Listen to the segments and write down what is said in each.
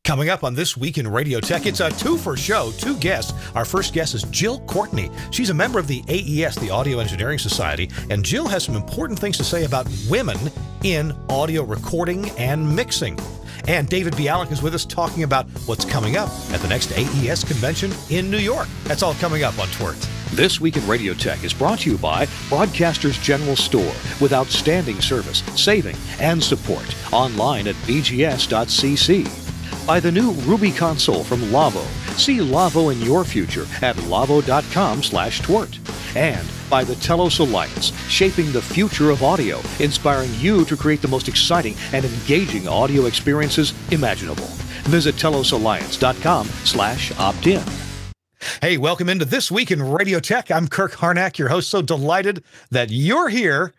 Coming up on This Week in Radio Tech, it's a two-for show, two guests. Our first guest is Jill Courtney. She's a member of the AES, the Audio Engineering Society, and Jill has some important things to say about women in audio recording and mixing. And David Bialik is with us talking about what's coming up at the next AES convention in New York. That's all coming up on TWiRT. This Week in Radio Tech is brought to you by Broadcasters General Store, with outstanding service, saving, and support. Online at bgs.cc. By the new Ruby console from Lavo. See Lavo in your future at lavo.com/TWiRT. And by the Telos Alliance, shaping the future of audio, inspiring you to create the most exciting and engaging audio experiences imaginable. Visit telosalliance.com/opt-in. Hey, welcome into This Week in Radio Tech. I'm Kirk Harnack, your host. So delighted that you're here.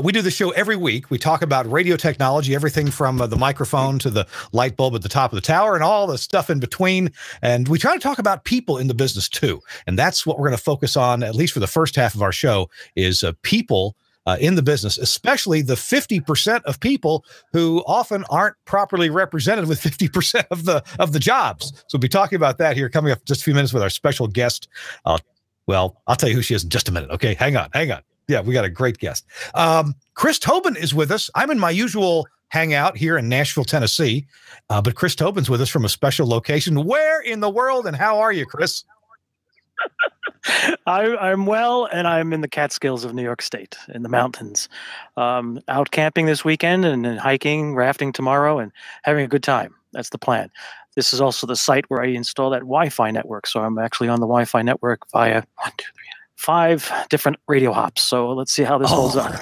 We do the show every week. We talk about radio technology, everything from the microphone to the light bulb at the top of the tower and all the stuff in between. And we try to talk about people in the business too. And that's what we're going to focus on, at least for the first half of our show, is people in the business, especially the 50% of people who often aren't properly represented with 50% of the jobs. So we'll be talking about that here coming up in just a few minutes with our special guest. Well, I'll tell you who she is in just a minute. Okay, hang on. Yeah, we got a great guest. Chris Tobin is with us. I'm in my usual hangout here in Nashville, Tennessee, but Chris Tobin's with us from a special location. Where in the world and how are you, Chris? I'm well, and I'm in the Catskills of New York State, in the mountains. Out camping this weekend and hiking, rafting tomorrow, and having a good time. That's the plan. This is also the site where I install that Wi-Fi network, so I'm actually on the Wi-Fi network via 5 different radio hops. So let's see how this holds up.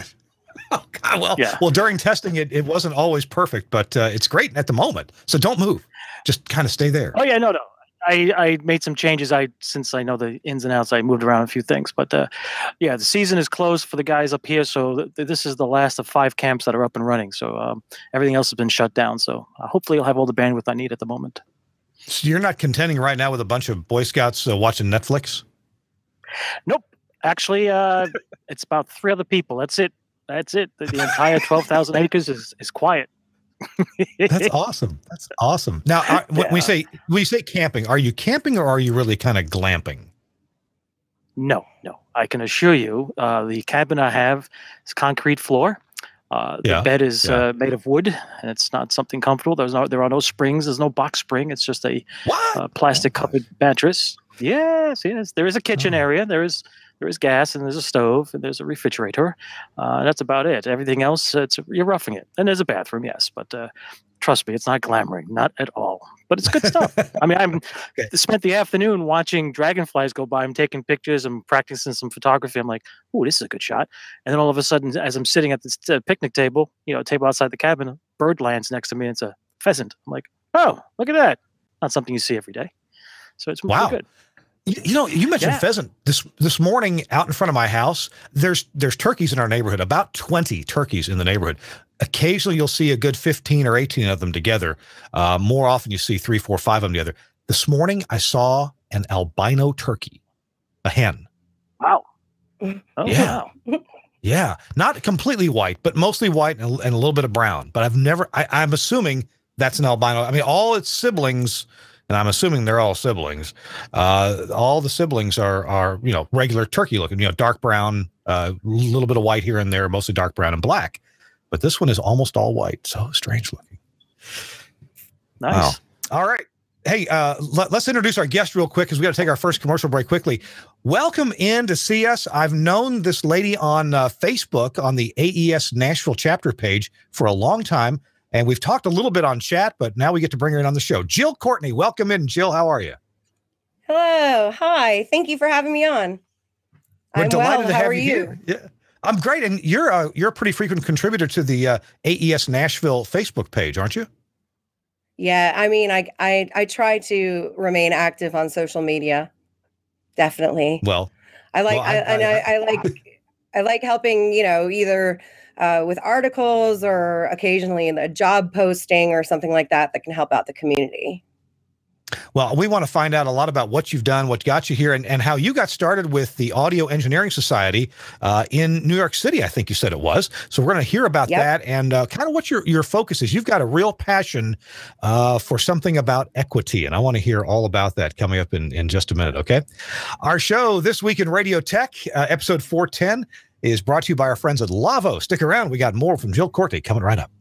Oh, God. Well, yeah. Well, during testing, it wasn't always perfect, but it's great at the moment. So don't move. Just kind of stay there. Oh, yeah, no. I made some changes. Since I know the ins and outs, I moved around a few things. But yeah, the season is closed for the guys up here. So this is the last of 5 camps that are up and running. So everything else has been shut down. So hopefully I'll have all the bandwidth I need at the moment. So you're not contending right now with a bunch of Boy Scouts watching Netflix? Nope. Actually, it's about 3 other people. That's it. The entire 12,000 acres is quiet. That's awesome. That's awesome. Now, when we say camping, are you camping or are you really kind of glamping? No. I can assure you, the cabin I have is concrete floor. The bed is made of wood, and it's not something comfortable. There are no springs. There's no box spring. It's just a plastic covered mattress. Yes. There is a kitchen area. There is gas, and there's a stove, and there's a refrigerator. That's about it. Everything else, you're roughing it. And there's a bathroom, yes, but trust me, it's not glamoring, not at all. But it's good stuff. I mean, spent the afternoon watching dragonflies go by. I'm taking pictures. I'm practicing some photography. I'm like, "Ooh, this is a good shot." And then all of a sudden, as I'm sitting at this picnic table, table outside the cabin, a bird lands next to me. And it's a pheasant. I'm like, "Oh, look at that!" Not something you see every day. So it's pretty good. You mentioned pheasant. This morning out in front of my house, there's turkeys in our neighborhood, about 20 turkeys in the neighborhood. Occasionally you'll see a good 15 or 18 of them together. More often you see 3, 4, 5 of them together. This morning I saw an albino turkey, a hen. Wow. Oh, yeah. Wow. Yeah. Not completely white, but mostly white and a little bit of brown. But I'm assuming that's an albino. I mean, all its siblings, and I'm assuming they're all siblings. All the siblings are regular turkey looking, dark brown, a little bit of white here and there, mostly dark brown and black. But this one is almost all white. So strange looking. Nice. Wow. All right. Hey, let's introduce our guest real quick because we got to take our first commercial break quickly. Welcome in to see us. I've known this lady on Facebook on the AES Nashville chapter page for a long time. And we've talked a little bit on chat, but now we get to bring her in on the show. Jill Courtney, welcome in. Jill, how are you? Hello. Hi. Thank you for having me on. We're delighted to How have are you you? here. Yeah, I'm great. And you're a pretty frequent contributor to the AES Nashville Facebook page, aren't you? Yeah. I mean, I try to remain active on social media. Definitely. Well, I like helping, either with articles or occasionally in a job posting or something like that can help out the community. Well, we want to find out a lot about what you've done, what got you here, and how you got started with the Audio Engineering Society in New York City, I think you said it was. So we're going to hear about that and kind of what your focus is. You've got a real passion for something about equity, and I want to hear all about that coming up in just a minute, okay? Our show, This Week in Radio Tech, episode 410, is brought to you by our friends at Lavo. Stick around. We got more from Jill Courtney coming right up.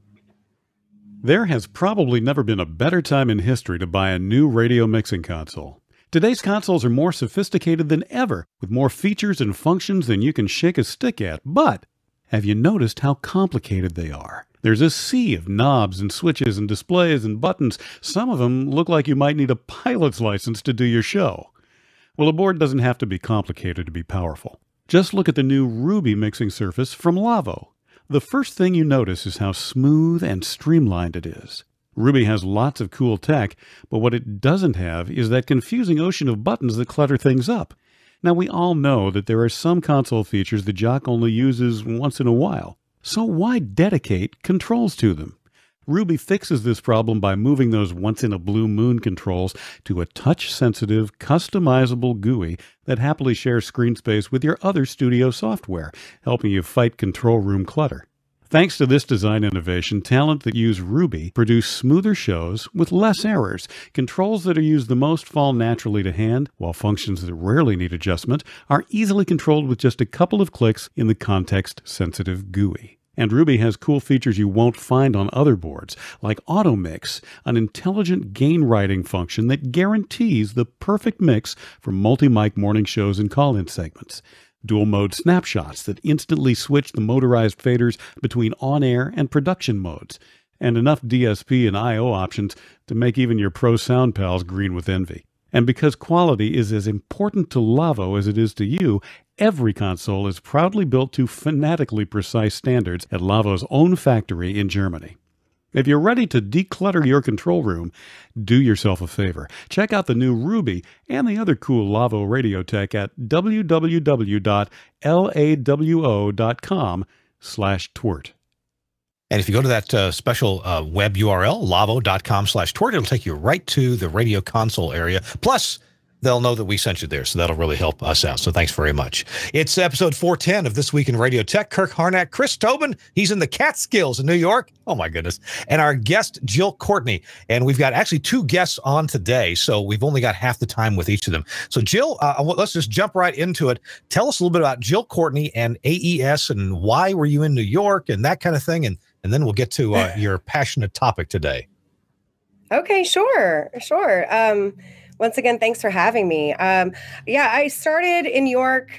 There has probably never been a better time in history to buy a new radio mixing console. Today's consoles are more sophisticated than ever, with more features and functions than you can shake a stick at. But have you noticed how complicated they are? There's a sea of knobs and switches and displays and buttons. Some of them look like you might need a pilot's license to do your show. Well, a board doesn't have to be complicated to be powerful. Just look at the new Ruby mixing surface from Lavo. The first thing you notice is how smooth and streamlined it is. Ruby has lots of cool tech, but what it doesn't have is that confusing ocean of buttons that clutter things up. Now, we all know that there are some console features the jock only uses once in a while, so why dedicate controls to them? Ruby fixes this problem by moving those once-in-a-blue-moon controls to a touch-sensitive, customizable GUI that happily shares screen space with your other studio software, helping you fight control room clutter. Thanks to this design innovation, talent that use Ruby produce smoother shows with less errors. Controls that are used the most fall naturally to hand, while functions that rarely need adjustment are easily controlled with just a couple of clicks in the context-sensitive GUI. And Ruby has cool features you won't find on other boards, like Auto Mix, an intelligent gain writing function that guarantees the perfect mix for multi-mic morning shows and call-in segments. Dual mode snapshots that instantly switch the motorized faders between on-air and production modes. And enough DSP and I/O options to make even your pro sound pals green with envy. And because quality is as important to Lavo as it is to you, every console is proudly built to fanatically precise standards at Lavo's own factory in Germany. If you're ready to declutter your control room, do yourself a favor. Check out the new Ruby and the other cool Lavo radio tech at www.lawo.com/TWiRT. And if you go to that special web URL, lavo.com/TWiRT, it'll take you right to the radio console area. Plus, they'll know that we sent you there, so that'll really help us out. So thanks very much. It's episode 410 of This Week in Radio Tech. Kirk Harnack, Chris Tobin, he's in the Catskills in New York. Oh, my goodness. And our guest, Jill Courtney. And we've got actually two guests on today, so we've only got half the time with each of them. So, Jill, let's just jump right into it. Tell us a little bit about Jill Courtney and AES and why were you in New York and that kind of thing. And then we'll get to your passionate topic today. Okay, sure. Once again, thanks for having me. I started in New York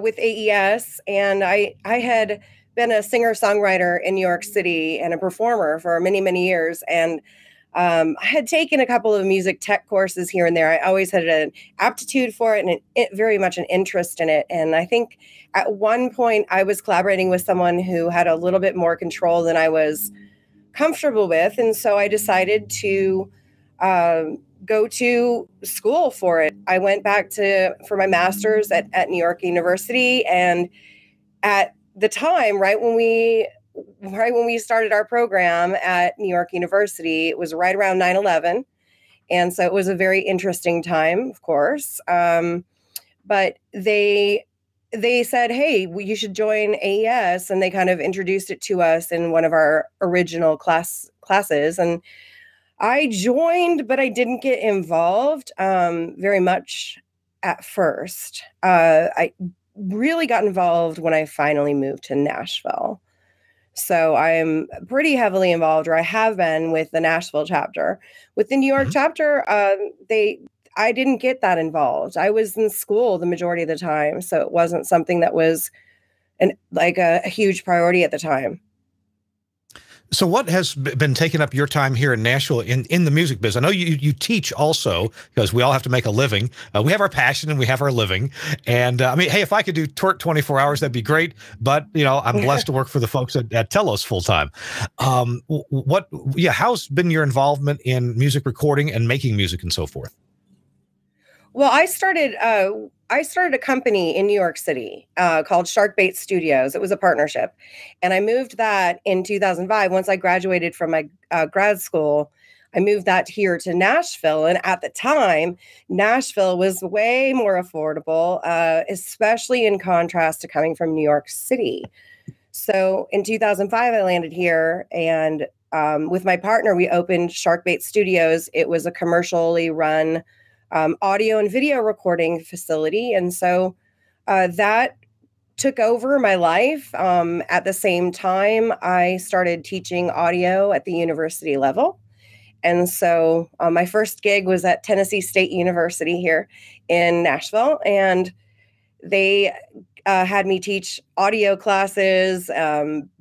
with AES, and I had been a singer-songwriter in New York City and a performer for many, many years. And I had taken a couple of music tech courses here and there. I always had an aptitude for it and very much an interest in it. And I think at one point I was collaborating with someone who had a little bit more control than I was comfortable with. And so I decided to go to school for it. I went back for my master's at New York University. And at the time, right when we started our program at New York University, it was right around 9/11. And so it was a very interesting time, of course. But they said, hey, you should join AES. And they kind of introduced it to us in one of our original classes. And I joined, but I didn't get involved very much at first. I really got involved when I finally moved to Nashville. So I'm pretty heavily involved, or I have been, with the Nashville chapter. With the New York chapter, I didn't get that involved. I was in school the majority of the time, so it wasn't something that was a huge priority at the time. So what has been taking up your time here in Nashville in the music business? I know you teach also, because we all have to make a living. We have our passion and we have our living. And I mean, hey, if I could do TWiRT 24 hours, that'd be great. But, I'm blessed to work for the folks at Telos full time. How's been your involvement in music recording and making music and so forth? Well, I started a company in New York City called Sharkbait Studios. It was a partnership. And I moved that in 2005. Once I graduated from my grad school, I moved that here to Nashville. And at the time, Nashville was way more affordable, especially in contrast to coming from New York City. So in 2005, I landed here, and with my partner, we opened Sharkbait Studios. It was a commercially run audio and video recording facility. And so that took over my life. At the same time, I started teaching audio at the university level. And so my first gig was at Tennessee State University here in Nashville. And they had me teach audio classes,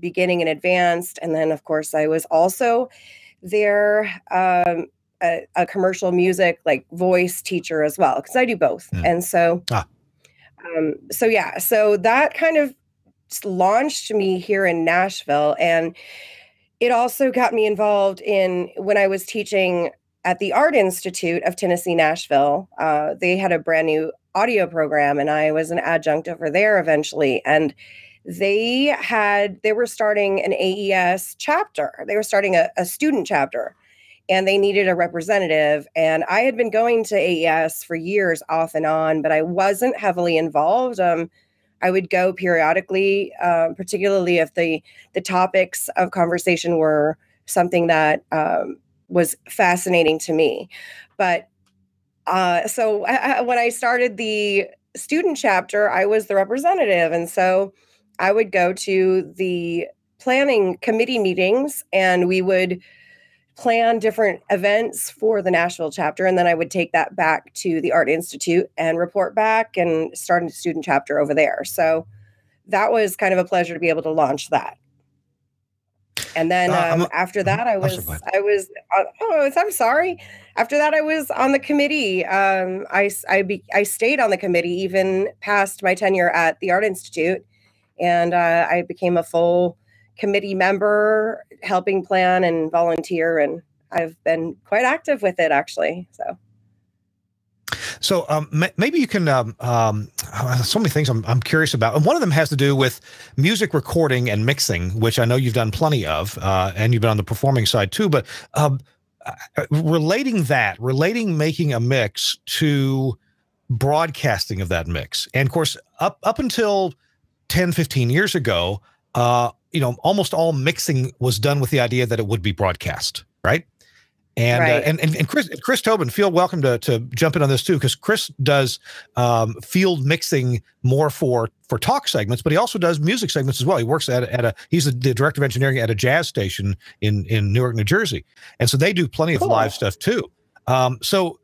beginning and advanced. And then, of course, I was also their a commercial music, like voice teacher as well, because I do both. And so, so that kind of launched me here in Nashville. And it also got me involved in when I was teaching at the Art Institute of Tennessee, Nashville. They had a brand new audio program, and I was an adjunct over there eventually. And they were starting an AES chapter. They were starting a student chapter, and they needed a representative. And I had been going to AES for years off and on, but I wasn't heavily involved. I would go periodically, particularly if the topics of conversation were something that was fascinating to me. But so when I started the student chapter, I was the representative. And so I would go to the planning committee meetings, and we would plan different events for the Nashville chapter. And then I would take that back to the Art Institute and report back and start a student chapter over there. So that was kind of a pleasure to be able to launch that. And then after that, I'm sorry. After that, I was on the committee. I stayed on the committee even past my tenure at the Art Institute. And I became a full committee member, helping plan and volunteer. And I've been quite active with it, actually. So maybe you can, so many things I'm curious about. And one of them has to do with music recording and mixing, which I know you've done plenty of, and you've been on the performing side too, but relating making a mix to broadcasting of that mix. And of course, up until 10, 15 years ago, almost all mixing was done with the idea that it would be broadcast, right? And right. And Chris Tobin, feel welcome to jump in on this too, because Chris does field mixing more for talk segments, but he also does music segments as well. He works he's the director of engineering at a jazz station in Newark, New Jersey, and so they do plenty of live stuff too. So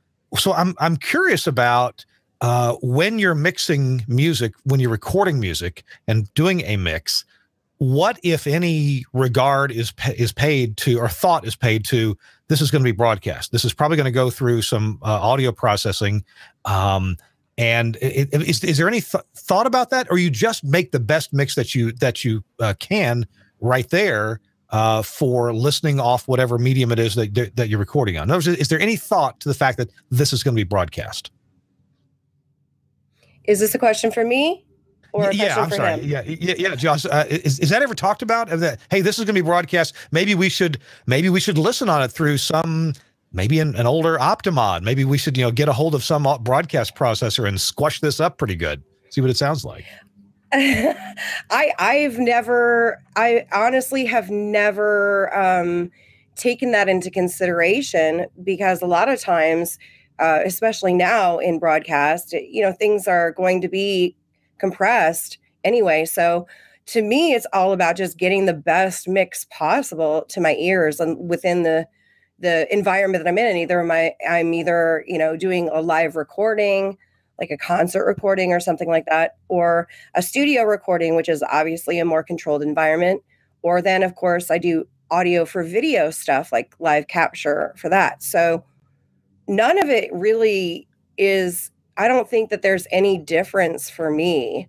I'm curious about when you're mixing music, when you're recording music and doing a mix, what, if any, regard is paid to, or thought is paid to, this is going to be broadcast. This is probably going to go through some audio processing. And is there any thought about that, or you just make the best mix that you can right there for listening off whatever medium it is that you're recording on? In other words, is there any thought to the fact that this is going to be broadcast? Is this a question for me? Or I'm sorry. Him? Yeah, Josh. Is that ever talked about? That, hey, this is going to be broadcast. Maybe we should listen on it through maybe an older Optimon. Maybe we should get a hold of some broadcast processor and squash this up pretty good. See what it sounds like. I honestly have never taken that into consideration, because a lot of times, especially now in broadcast, things are going to be compressed anyway. So to me, it's all about just getting the best mix possible to my ears and within the environment that I'm in. I'm either doing a live recording, like a concert recording or something like that, or a studio recording, which is obviously a more controlled environment. Or then, of course, I do audio for video stuff, like live capture for that. So none of it really is, I don't think that there's any difference for me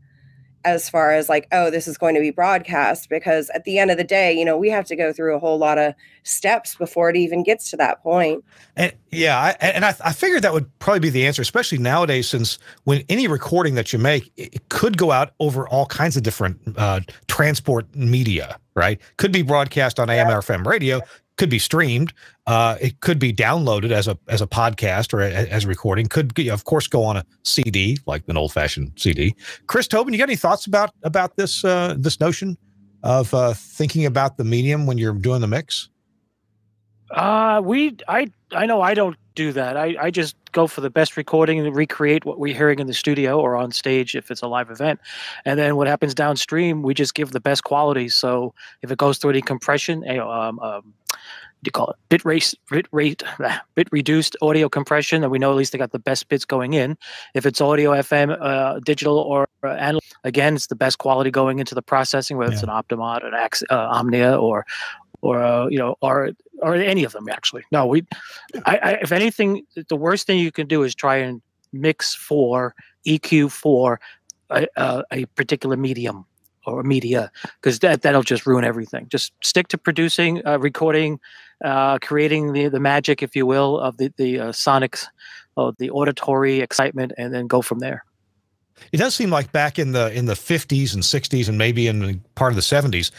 as far as like, oh, this is going to be broadcast, because at the end of the day, we have to go through a whole lot of steps before it even gets to that point. And I figured that would probably be the answer, especially nowadays, since when any recording that you make, it could go out over all kinds of different transport media, right? Could be broadcast on AM or FM radio, could be streamed. It could be downloaded as a podcast or as a recording. Could, of course, go on a CD, like an old-fashioned CD. Chris Tobin, you got any thoughts about this this notion of thinking about the medium when you're doing the mix? I know I don't do that. I just go for the best recording and recreate what we're hearing in the studio or on stage if it's a live event. And then what happens downstream, we just give the best quality. So if it goes through any compression, what do you call it? Bit reduced audio compression, and we know at least they got the best bits going in. If it's audio, FM, digital, or analog, again, it's the best quality going into the processing, whether it's an Optimod, an Omnia, or any of them, actually. No, if anything, the worst thing you can do is try and mix for EQ for a particular medium or media, because that'll just ruin everything. Just stick to producing, recording, creating the magic, if you will, of the sonics, the auditory excitement, and then go from there. It does seem like back in the 50s and 60s and maybe in part of the 70s,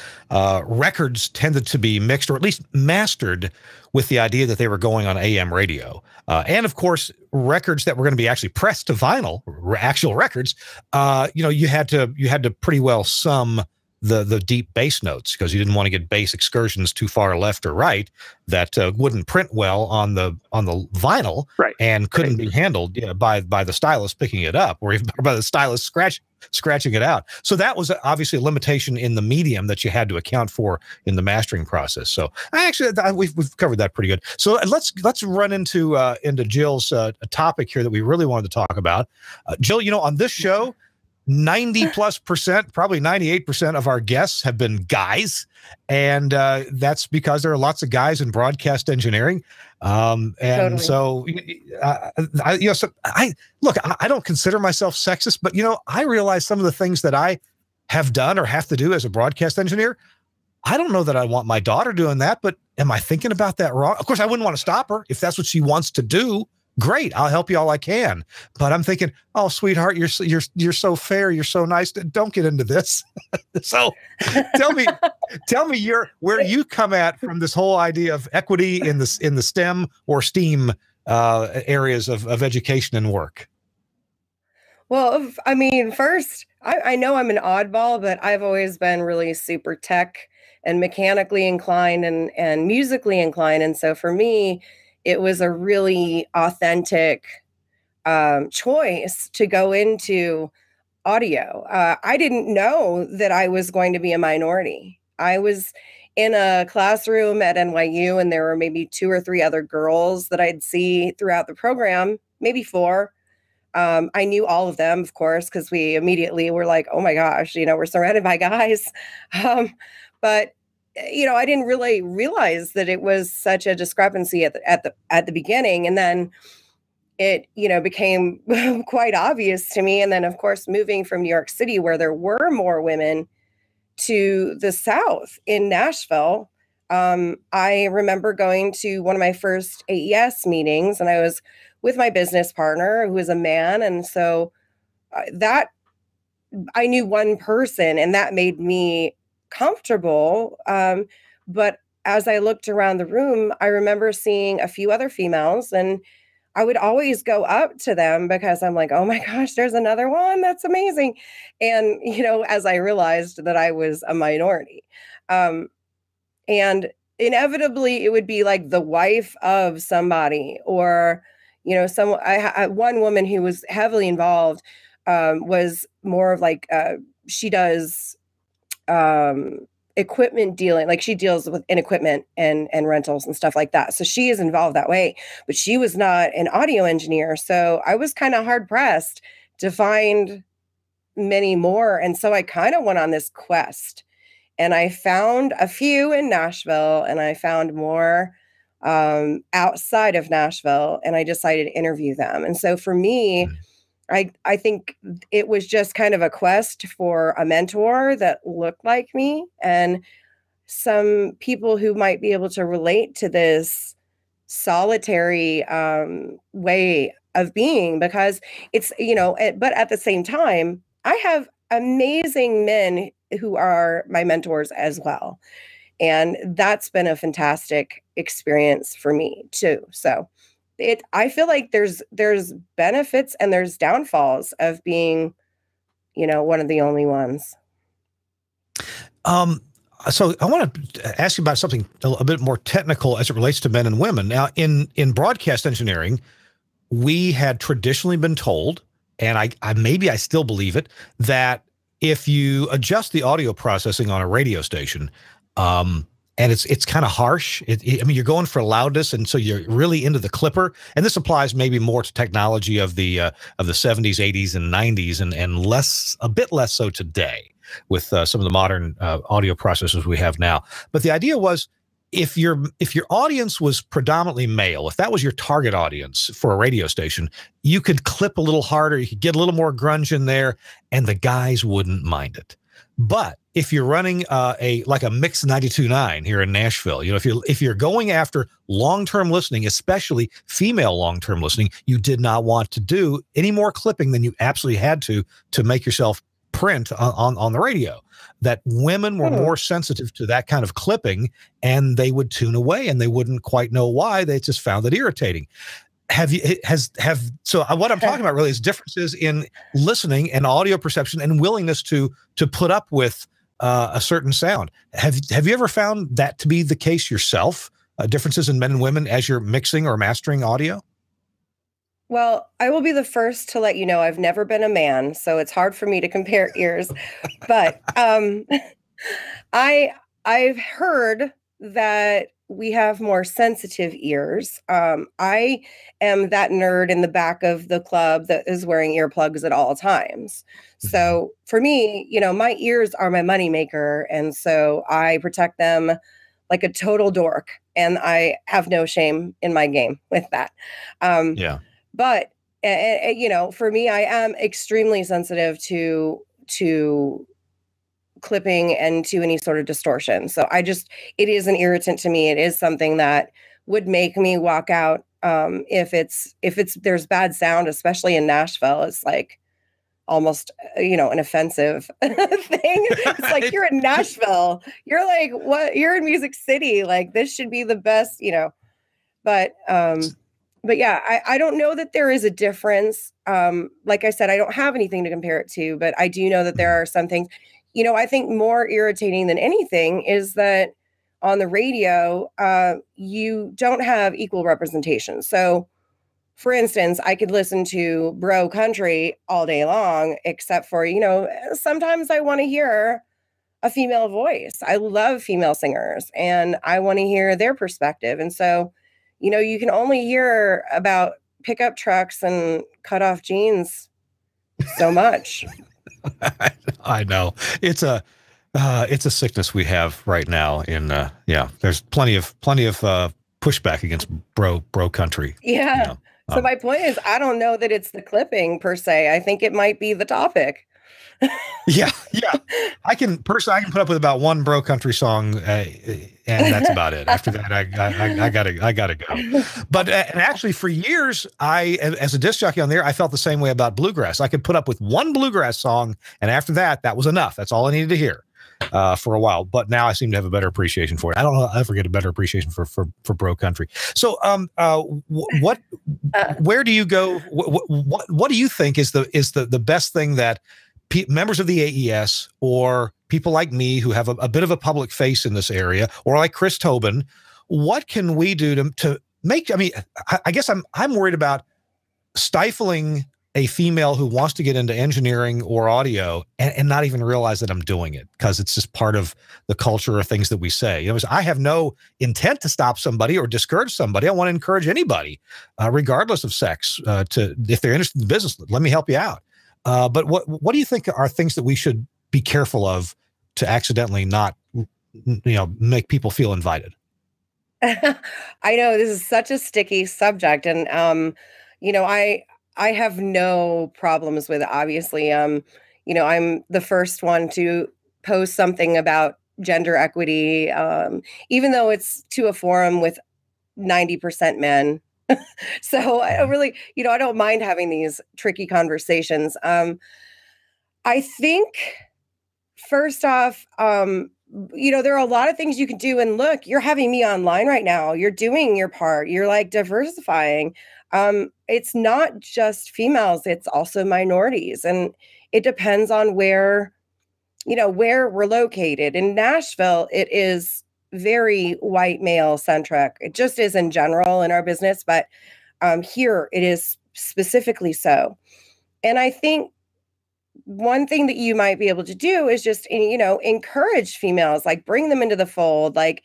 records tended to be mixed or at least mastered with the idea that they were going on AM radio. And of course, records that were going to be actually pressed to vinyl, actual records, you had to pretty well sum the deep bass notes, because you didn't want to get bass excursions too far left or right that wouldn't print well on the vinyl, and couldn't be handled by the stylus picking it up, or even by the stylus scratching it out. So that was obviously a limitation in the medium that you had to account for in the mastering process. So we've covered that pretty good. So let's run into Jill's topic here that we really wanted to talk about. Jill, on this show, 90+%, probably 98% of our guests have been guys. And that's because there are lots of guys in broadcast engineering. Totally. So, I don't consider myself sexist, but, I realize some of the things that I have done or have to do as a broadcast engineer. I don't know that I want my daughter doing that, but am I thinking about that wrong? Of course, I wouldn't want to stop her. If that's what she wants to do, great, I'll help you all I can. But I'm thinking, oh, sweetheart, you're so fair, you're so nice. Don't get into this. So tell me where you come at from this whole idea of equity in the STEM or STEAM areas of education and work. Well, I mean, first, I know I'm an oddball, but I've always been really super tech and mechanically inclined and musically inclined. And so for me, it was a really authentic choice to go into audio. I didn't know that I was going to be a minority. I was in a classroom at NYU, and there were maybe 2 or 3 other girls that I'd see throughout the program, maybe 4. I knew all of them, of course, because we immediately were like, oh my gosh, we're surrounded by guys. But I didn't really realize that it was such a discrepancy at the beginning. And then it, became quite obvious to me. And then, of course, moving from New York City, where there were more women, to the South in Nashville, I remember going to one of my first AES meetings, and I was with my business partner, who is a man. And so that I knew one person, and that made me comfortable. But as I looked around the room, I remember seeing a few other females, and I would always go up to them because I'm like, oh my gosh, there's another one. That's amazing. And, as I realized that I was a minority, and inevitably it would be like the wife of somebody, or, one woman who was heavily involved, was more of like, she does, equipment dealing, like she deals with equipment and rentals and stuff like that. So she is involved that way, but she was not an audio engineer. So I was kind of hard pressed to find many more. And so I kind of went on this quest, and I found a few in Nashville, and I found more outside of Nashville, and I decided to interview them. And so for me, I think it was just kind of a quest for a mentor that looked like me, and some people who might be able to relate to this solitary way of being, because it's, but at the same time, I have amazing men who are my mentors as well. And that's been a fantastic experience for me too. So I feel like there's benefits and there's downfalls of being, one of the only ones. So I want to ask you about something a bit more technical as it relates to men and women. Now, in broadcast engineering, we had traditionally been told, and I still believe it, that if you adjust the audio processing on a radio station, and it's kind of harsh. I mean, you're going for loudness, and so you're really into the clipper. And this applies maybe more to technology of the 70s, 80s, and 90s, and a bit less so today with some of the modern audio processors we have now. But the idea was, if your audience was predominantly male, if that was your target audience for a radio station, you could clip a little harder, you could get a little more grunge in there, and the guys wouldn't mind it. But if you're running a Mix 92.9 here in Nashville, if you're going after long-term listening, especially female long-term listening, you did not want to do any more clipping than you absolutely had to make yourself print on the radio. That women were more sensitive to that kind of clipping, and they would tune away, and they wouldn't quite know why. They just found it irritating. So what I'm talking about really is differences in listening and audio perception and willingness to put up with a certain sound. Have you ever found that to be the case yourself? Differences in men and women as you're mixing or mastering audio? Well, I will be the first to let you know I've never been a man, so it's hard for me to compare ears. But I've heard that we have more sensitive ears. I am that nerd in the back of the club that is wearing earplugs at all times. So for me, my ears are my moneymaker, and so I protect them like a total dork, and I have no shame in my game with that. But, for me, I am extremely sensitive to clipping and to any sort of distortion. So it is an irritant to me. It is something that would make me walk out. If there's bad sound, especially in Nashville, it's like almost, an offensive thing. It's like, you're in Nashville. You're like, what? You're in Music City. Like, this should be the best, But yeah, I don't know that there is a difference. Like I said, I don't have anything to compare it to, but I do know that there are some things, I think more irritating than anything is that on the radio, you don't have equal representation. So for instance, I could listen to bro country all day long, except for, sometimes I want to hear a female voice. I love female singers and I want to hear their perspective. And so, you can only hear about pickup trucks and cut off jeans so much. I know it's a sickness we have right now. There's plenty of pushback against bro country. Yeah. So my point is, I don't know that it's the clipping per se. I think it might be the topic. Yeah. I can put up with about one bro country song, and that's about it. After that, I gotta go. But and actually, for years, as a disc jockey on there, I felt the same way about bluegrass. I could put up with one bluegrass song, and after that was enough. That's all I needed to hear for a while. But now I seem to have a better appreciation for it. I don't know. I ever get a better appreciation for bro country. So, where do you go? What do you think is the best thing that members of the AES or people like me who have a bit of a public face in this area, or like Chris Tobin, what can we do to make? I mean, I guess I'm worried about stifling a female who wants to get into engineering or audio and not even realize that I'm doing it because it's just part of the culture or things that we say. I have no intent to stop somebody or discourage somebody. I want to encourage anybody, regardless of sex, if they're interested in the business, let me help you out. But what do you think are things that we should be careful of to accidentally not, make people feel invited? I know this is such a sticky subject, and I have no problems with it. Obviously, I'm the first one to post something about gender equity, even though it's to a forum with 90% men. So I don't really, I don't mind having these tricky conversations. I think first off, there are a lot of things you can do. And look, you're having me online right now. You're doing your part. You're like diversifying. It's not just females, it's also minorities. And it depends on where we're located. In Nashville, it is very white male centric. It just is in general in our business, but here it is specifically so. And I think one thing that you might be able to do is just, encourage females, like bring them into the fold. Like,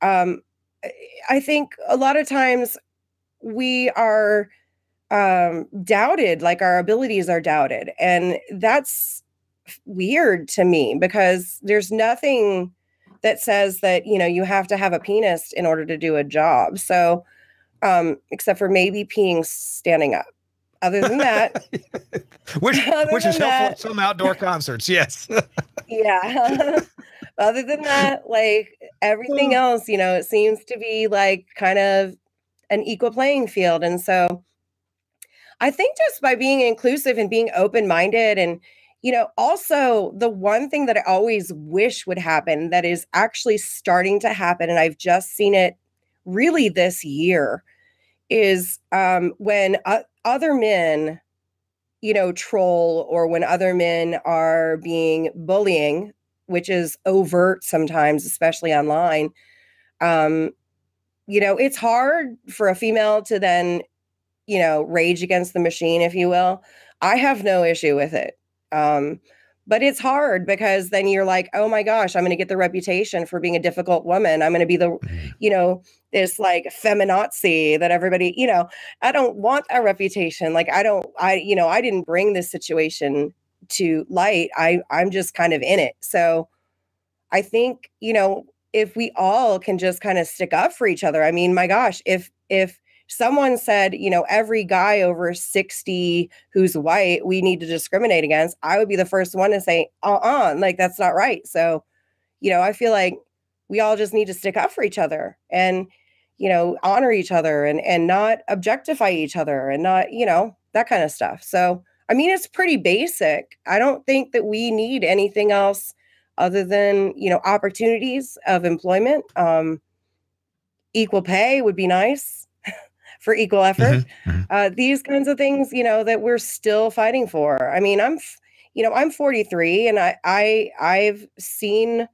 I think a lot of times we are doubted, like our abilities are doubted. And that's weird to me because there's nothing that says that, you have to have a penis in order to do a job. So, except for maybe peeing standing up. Other than that, which is helpful at some outdoor concerts. Yes. Yeah. Other than that, like everything else, it seems to be like kind of an equal playing field. And so I think just by being inclusive and being open-minded and, also the one thing that I always wish would happen that is actually starting to happen, and I've just seen it really this year, is when other men, troll, or when other men are being bullying, which is overt sometimes, especially online. It's hard for a female to then, rage against the machine, if you will. I have no issue with it. But it's hard because then you're like, oh my gosh, I'm going to get the reputation for being a difficult woman. I'm going to be the, this like feminazi that everybody, I don't want a reputation. Like, I didn't bring this situation to light. I'm just kind of in it. So I think, if we all can just kind of stick up for each other, I mean, my gosh, if someone said, every guy over 60 who's white, we need to discriminate against, I would be the first one to say, like, that's not right. So, I feel like we all just need to stick up for each other and, honor each other and not objectify each other and not, that kind of stuff. So, I mean, it's pretty basic. I don't think that we need anything else other than, opportunities of employment. Equal pay would be nice. For equal effort, these kinds of things, that we're still fighting for. I mean, I'm 43, and I've seen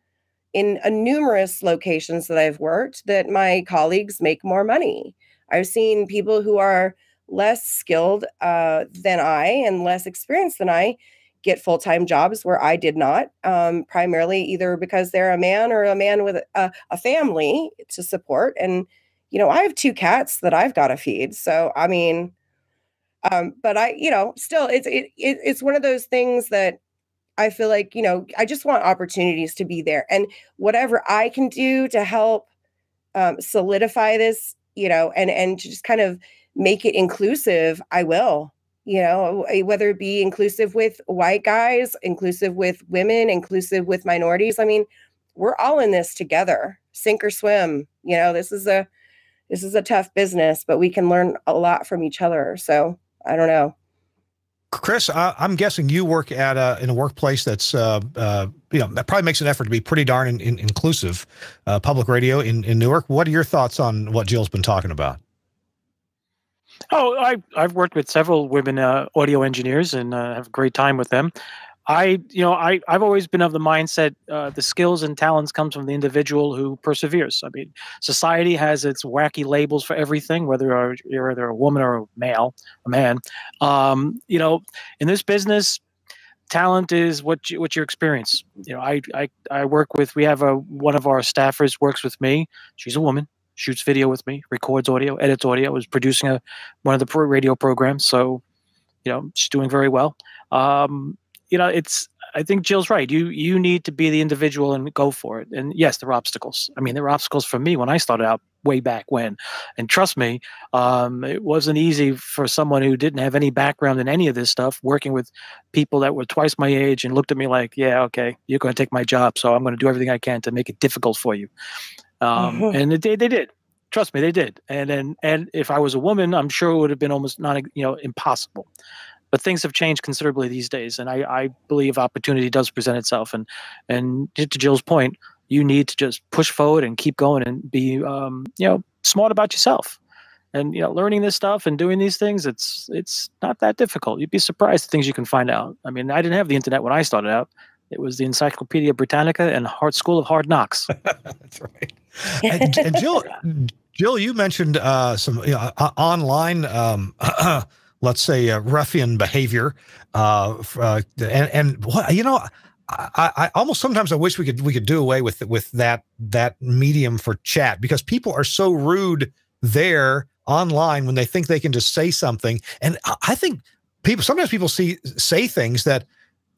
in numerous locations that I've worked that my colleagues make more money. I've seen people who are less skilled than I and less experienced than I get full-time jobs where I did not, primarily either because they're a man or a man with a family to support. And I have 2 cats that I've got to feed. So, I mean, but I, still, it's one of those things that I feel like, I just want opportunities to be there, and whatever I can do to help solidify this, and just kind of make it inclusive, I will, whether it be inclusive with white guys, inclusive with women, inclusive with minorities. I mean, we're all in this together, sink or swim. This is a tough business, but we can learn a lot from each other. So I don't know. Chris, I'm guessing you work at in a workplace that's, that probably makes an effort to be pretty darn inclusive, public radio in Newark. What are your thoughts on what Jill's been talking about? Oh, I've worked with several women audio engineers and have a great time with them. I've always been of the mindset the skills and talents comes from the individual who perseveres. I mean, society has its wacky labels for everything, whether you're either a woman or a man. In this business, talent is what you experience. I work with. We have one of our staffers works with me. She's a woman. Shoots video with me, records audio, edits audio. Was producing one of the radio programs. So, she's doing very well. I think Jill's right. You need to be the individual and go for it. And yes, there are obstacles. I mean, there were obstacles for me when I started out way back when. And trust me, it wasn't easy for someone who didn't have any background in any of this stuff, working with people that were twice my age and looked at me like, yeah, okay, you're going to take my job. So I'm going to do everything I can to make it difficult for you. And they did. Trust me, they did. And if I was a woman, I'm sure it would have been almost impossible. But things have changed considerably these days, and I believe opportunity does present itself. And to Jill's point, You need to just push forward and keep going and be, smart about yourself. And, learning this stuff and doing these things, it's not that difficult. You'd be surprised at things you can find out. I mean, I didn't have the internet when I started out. It was the Encyclopedia Britannica and School of Hard Knocks. That's right. And Jill, you mentioned some online, let's say, ruffian behavior, and what I almost sometimes I wish we could do away with that medium for chat, because people are so rude there online when they think they can just say something, and I think sometimes people say things that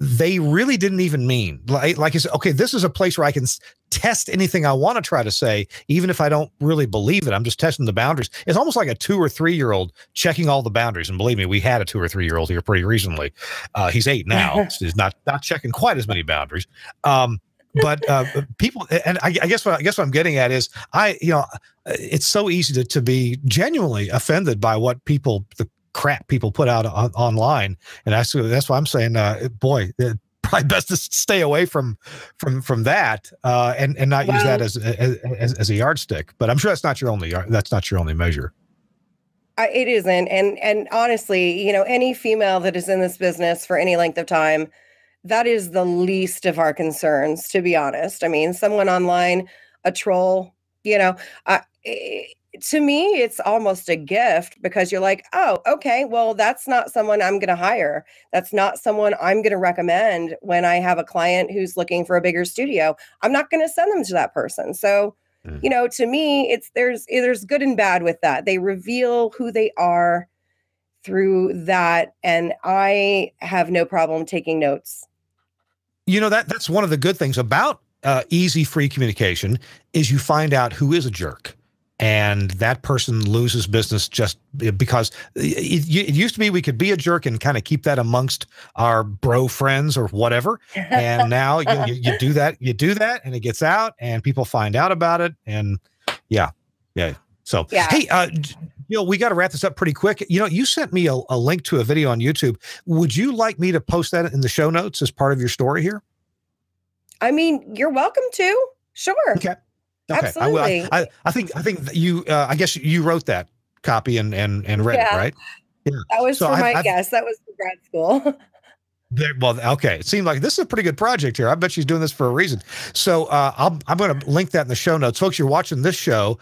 they really didn't even mean. Like you said, okay, this is a place where I can test anything I want to try to say, even if I don't really believe it. I'm just testing the boundaries. It's almost like a 2 or 3 year old checking all the boundaries. And believe me, we had a 2 or 3 year old here pretty recently. He's 8 now. So he's not checking quite as many boundaries. But people, and I guess what I'm getting at is it's so easy to be genuinely offended by what the crap people put out online, and that's why I'm saying, boy, probably best to stay away from that, and not use that as a yardstick. But I'm sure that's not your only measure. It isn't, and honestly, any female that is in this business for any length of time, that is the least of our concerns, to be honest. I mean, someone online, a troll, to me, it's almost a gift, because you're like, oh, okay, well, that's not someone I'm going to hire. That's not someone I'm going to recommend when I have a client who's looking for a bigger studio. I'm not going to send them to that person. So, to me, there's good and bad with that. They reveal who they are through that, and I have no problem taking notes. That's one of the good things about easy, free communication is you find out who is a jerk. And that person loses business just because it used to be we could be a jerk and kind of keep that amongst our bro friends or whatever. And now you do that, and it gets out and people find out about it. And yeah. So, hey, we got to wrap this up pretty quick. You sent me a link to a video on YouTube. Would you like me to post that in the show notes as part of your story here? I mean, you're welcome to. Sure. Okay. Absolutely. I think you. I guess you wrote that copy and read it, right? Yeah. That was for my guess. That was for grad school. Well, okay. It seemed like this is a pretty good project here. I bet she's doing this for a reason. So I'm going to link that in the show notes. Folks, you're watching this show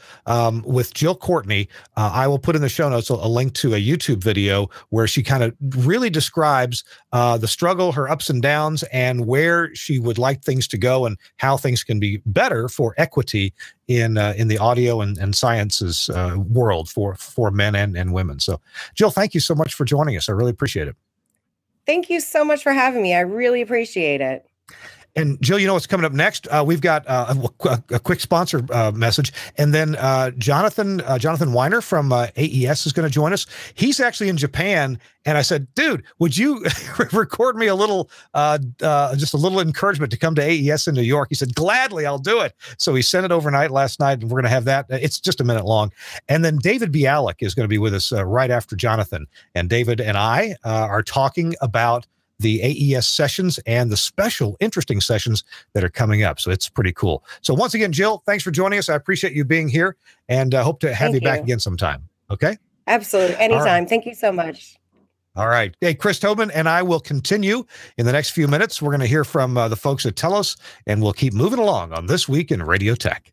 with Jill Courtney. I will put in the show notes a link to a YouTube video where she kind of really describes the struggle, her ups and downs, and where she would like things to go and how things can be better for equity in the audio and sciences world for men and women. So, Jill, thank you so much for joining us. I really appreciate it. Thank you so much for having me. I really appreciate it. And Jill, you know what's coming up next? We've got a quick sponsor message, and then Jonathan Weiner from AES is going to join us. He's actually in Japan, and I said, "Dude, would you record me a little, just a little encouragement to come to AES in New York?" He said, "Gladly, I'll do it." So he sent it overnight last night, and we're going to have that. It's just a minute long, and then David Bialik is going to be with us right after Jonathan. And David and I are talking about the AES sessions and the special interesting sessions that are coming up. So it's pretty cool. So once again, Jill, thanks for joining us. I appreciate you being here, and hope to have you back again sometime. Okay? Absolutely. Anytime. Right. Thank you so much. All right. Hey, Chris Tobin and I will continue in the next few minutes. We're going to hear from the folks at TELUS, and we'll keep moving along on This Week in Radio Tech.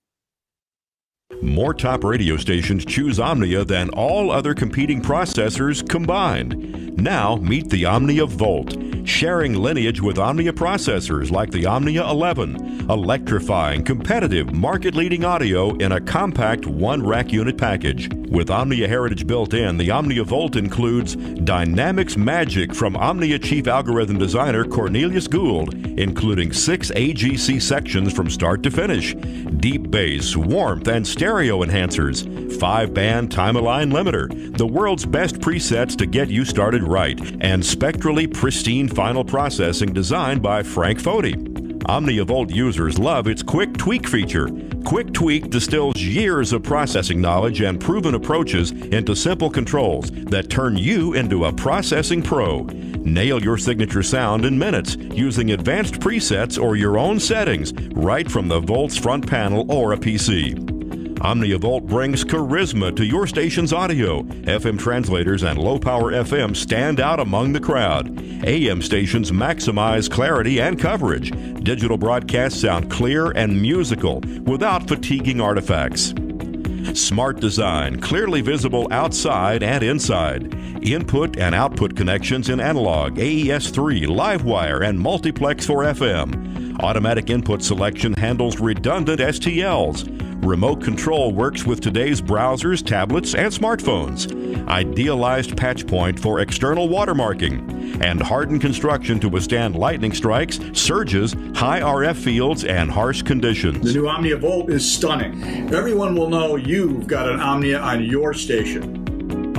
More top radio stations choose Omnia than all other competing processors combined. Now meet the Omnia Volt, sharing lineage with Omnia processors like the Omnia 11, electrifying, competitive, market-leading audio in a compact one-rack unit package. With Omnia Heritage built in, the Omnia Volt includes Dynamics Magic from Omnia Chief Algorithm Designer Cornelius Gould, including 6 AGC sections from start to finish, deep bass, warmth, and stereo enhancers, 5-band time-align limiter, the world's best presets to get you started right, and spectrally pristine final processing designed by Frank Foti. Omnia Volt users love its Quick Tweak feature. Quick Tweak distills years of processing knowledge and proven approaches into simple controls that turn you into a processing pro. Nail your signature sound in minutes using advanced presets or your own settings right from the Volt's front panel or a PC. Omnia Volt brings charisma to your station's audio. FM translators and low-power FM stand out among the crowd. AM stations maximize clarity and coverage. Digital broadcasts sound clear and musical without fatiguing artifacts. Smart design, clearly visible outside and inside. Input and output connections in analog, AES3, Livewire, and multiplex for FM. Automatic input selection handles redundant STLs. Remote control works with today's browsers, tablets, and smartphones. Idealized patch point for external watermarking. And hardened construction to withstand lightning strikes, surges, high RF fields, and harsh conditions. The new Omnia Volt is stunning. Everyone will know you've got an Omnia on your station.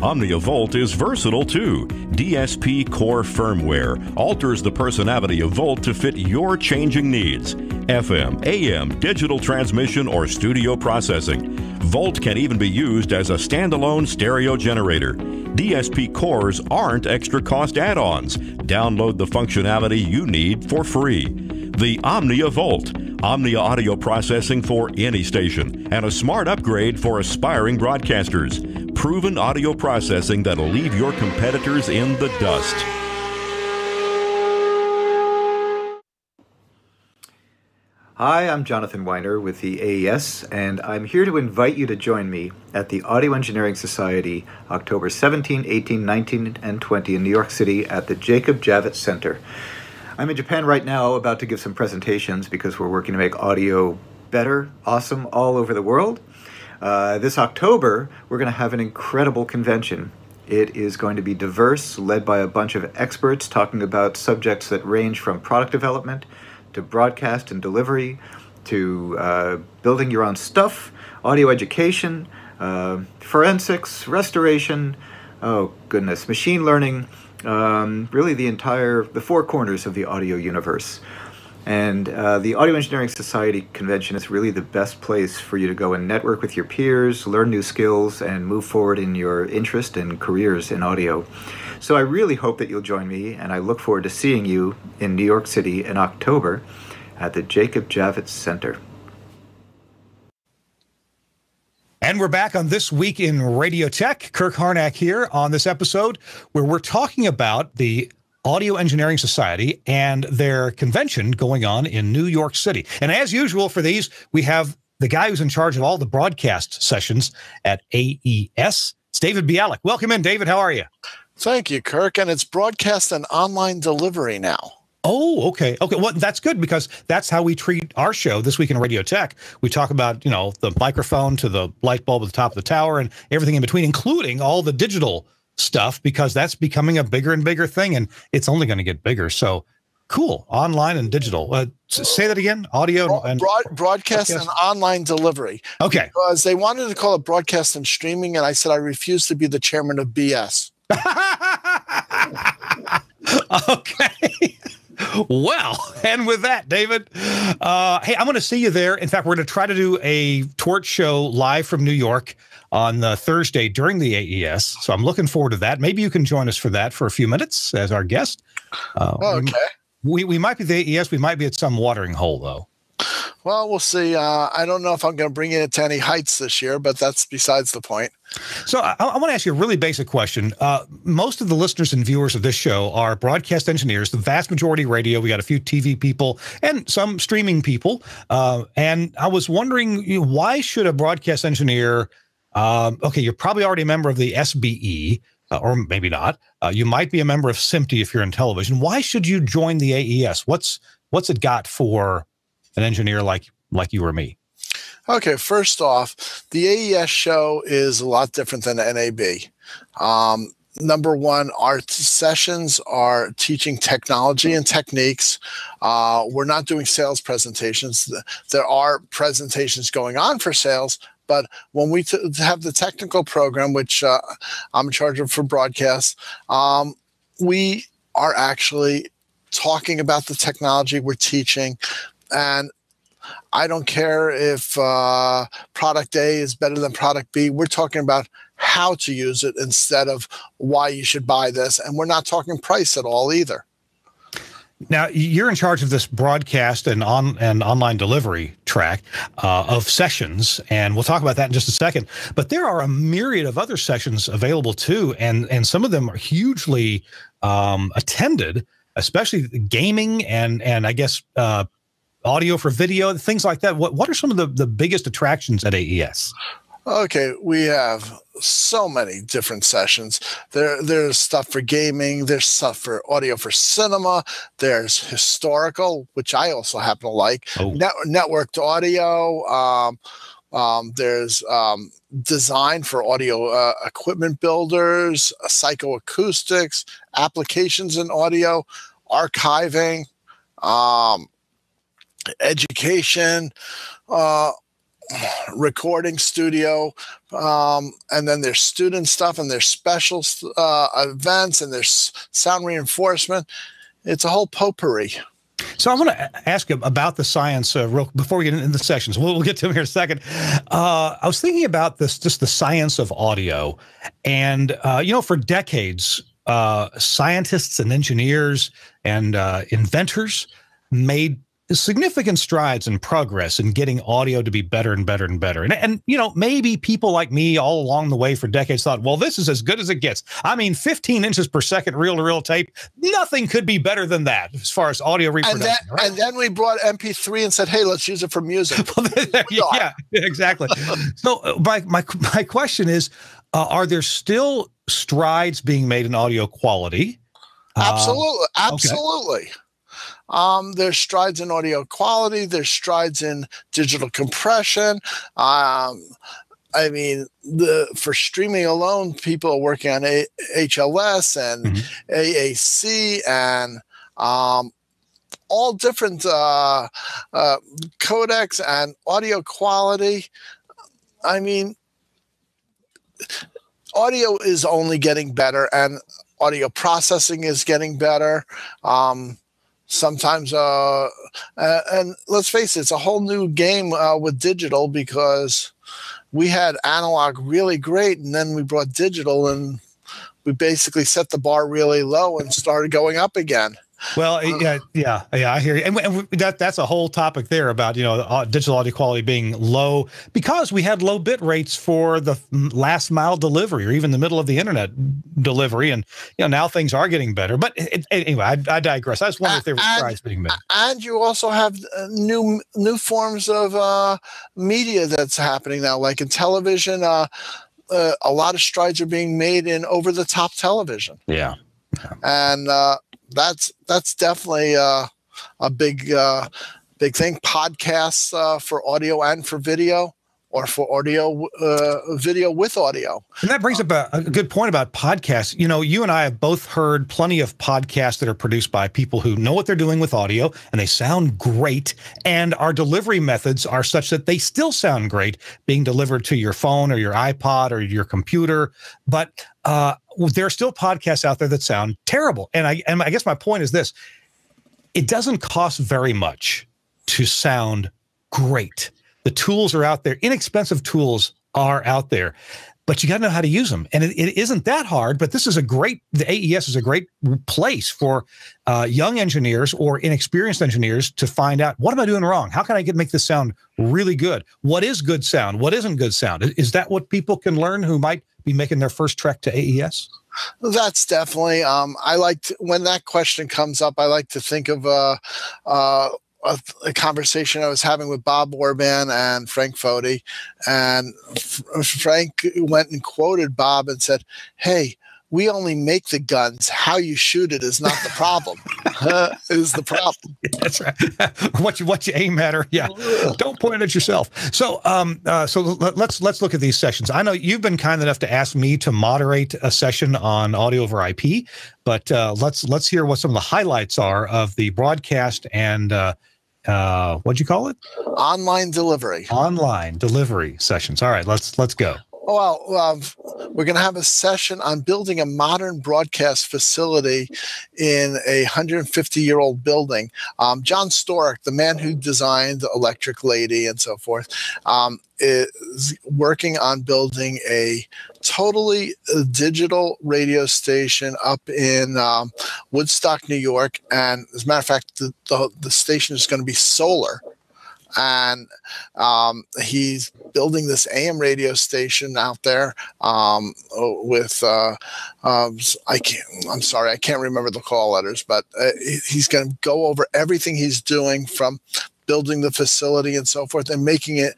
Omnia Volt is versatile too. DSP Core firmware alters the personality of Volt to fit your changing needs. FM, AM, digital transmission, or studio processing. Volt can even be used as a standalone stereo generator. DSP cores aren't extra cost add-ons. Download the functionality you need for free. The Omnia Volt. Omnia audio processing for any station, and a smart upgrade for aspiring broadcasters. Proven audio processing that'll leave your competitors in the dust. Hi, I'm Jonathan Weiner with the AES, and I'm here to invite you to join me at the Audio Engineering Society, October 17, 18, 19, and 20 in New York City at the Jacob Javits Center. I'm in Japan right now about to give some presentations because we're working to make audio better, awesome, all over the world. This October, we're going to have an incredible convention. It is going to be diverse, led by a bunch of experts talking about subjects that range from product development to broadcast and delivery, to building your own stuff, audio education, forensics, restoration, oh goodness, machine learning, really the four corners of the audio universe. And the Audio Engineering Society convention is really the best place for you to go and network with your peers, learn new skills, and move forward in your interest and careers in audio. So I really hope that you'll join me, and I look forward to seeing you in New York City in October at the Jacob Javits Center. And we're back on This Week in Radio Tech. Kirk Harnack here on this episode where we're talking about the Audio Engineering Society and their convention going on in New York City. And as usual for these, we have the guy who's in charge of all the broadcast sessions at AES. It's David Bialik. Welcome in, David. How are you? Thank you, Kirk. And it's broadcast and online delivery now. Oh, okay. Okay. Well, that's good because that's how we treat our show This Week in Radio Tech. We talk about, the microphone to the light bulb at the top of the tower and everything in between, including all the digital stuff, because that's becoming a bigger and bigger thing, and it's only going to get bigger. So cool. Online and digital. Say that again. Audio and broadcast and online delivery. Okay. Because they wanted to call it broadcast and streaming, and I said I refuse to be the chairman of BS. Okay. Well, and with that, David, hey, I'm going to see you there. In fact, we're going to try to do a TWiRT show live from New York on Thursday during the AES. So I'm looking forward to that. Maybe you can join us for that for a few minutes as our guest. Okay. We might be the AES. We might be at some watering hole, though. Well, we'll see. I don't know if I'm going to bring it to any heights this year, but that's besides the point. So I want to ask you a really basic question. Most of the listeners and viewers of this show are broadcast engineers, the vast majority radio. We got a few TV people and some streaming people. And I was wondering, why should a broadcast engineer, okay, you're probably already a member of the SBE, or maybe not. You might be a member of SMPTE if you're in television. Why should you join the AES? What's it got for an engineer like you or me? Okay, first off, the AES show is a lot different than NAB. Number one, our sessions are teaching technology and techniques. We're not doing sales presentations. There are presentations going on for sales, but when we have the technical program, which I'm in charge of for broadcast, we are actually talking about the technology we're teaching. And I don't care if product A is better than product B. We're talking about how to use it instead of why you should buy this. And we're not talking price at all either. Now, you're in charge of this broadcast and online delivery track of sessions, and we'll talk about that in just a second. But there are a myriad of other sessions available too, and some of them are hugely attended, especially gaming and I guess audio for video, things like that. What are some of the biggest attractions at AES? Okay, we have so many different sessions. There's stuff for gaming. There's stuff for audio for cinema. There's historical, which I also happen to like. Oh. Networked audio. There's design for audio equipment builders, psychoacoustics, applications in audio, archiving, education, recording studio, and then there's student stuff, and there's special events, and there's sound reinforcement. It's a whole potpourri. So I want to ask about the science real before we get into the sessions. We'll get to them here in a second. I was thinking about this, just the science of audio, and for decades, scientists and engineers and inventors made significant strides and progress in getting audio to be better and better and better. And maybe people like me all along the way for decades thought, well, this is as good as it gets. I mean, 15 inches per second reel-to-reel tape, nothing could be better than that as far as audio reproduction. And then we brought MP3 and said, hey, let's use it for music. Yeah, exactly. So my question is, are there still strides being made in audio quality? Absolutely. Absolutely. Okay. There's strides in audio quality. There's strides in digital compression. I mean, for streaming alone, people are working on HLS and AAC and all different codecs and audio quality. I mean, audio is only getting better, and audio processing is getting better. Sometimes, and let's face it, it's a whole new game with digital, because we had analog really great, and then we brought digital, and we basically set the bar really low and started going up again. Well, yeah, I hear you. And that's a whole topic there about, digital audio quality being low because we had low bit rates for the last mile delivery or even the middle of the internet delivery. And, now things are getting better. But anyway, I digress. I just wonder if there were strides being made. And you also have new forms of media that's happening now, like in television. A lot of strides are being made in over-the-top television. Yeah. And that's definitely a big thing. Podcasts for audio and for video, or for audio, video with audio. And that brings up a good point about podcasts. You and I have both heard plenty of podcasts that are produced by people who know what they're doing with audio, and they sound great. And our delivery methods are such that they still sound great being delivered to your phone or your iPod or your computer. But there are still podcasts out there that sound terrible. And I guess my point is this: it doesn't cost very much to sound great. The tools are out there. Inexpensive tools are out there, but you got to know how to use them. And it isn't that hard, but the AES is a great place for young engineers or inexperienced engineers to find out, what am I doing wrong? How can I make this sound really good? What is good sound? What isn't good sound? Is that what people can learn who might be making their first trek to AES? That's definitely, I like to, when that question comes up, I like to think of a conversation I was having with Bob Orban and Frank Foti, and Frank went and quoted Bob and said, hey, we only make the guns. How you shoot it is not the problem. Is the problem. That's right. What you aim at, or don't point it at yourself. So let's look at these sessions. I know you've been kind enough to ask me to moderate a session on audio over IP, but let's hear what some of the highlights are of the broadcast and what'd you call it? Online delivery. Online delivery sessions. All right, let's go. Well, we're going to have a session on building a modern broadcast facility in a 150-year-old building. John Stork, the man who designed Electric Lady and so forth, is working on building a totally digital radio station up in Woodstock, New York. And as a matter of fact, the station is going to be solar. And he's building this AM radio station out there with I'm sorry, I can't remember the call letters, but he's going to go over everything he's doing from building the facility and so forth, and making it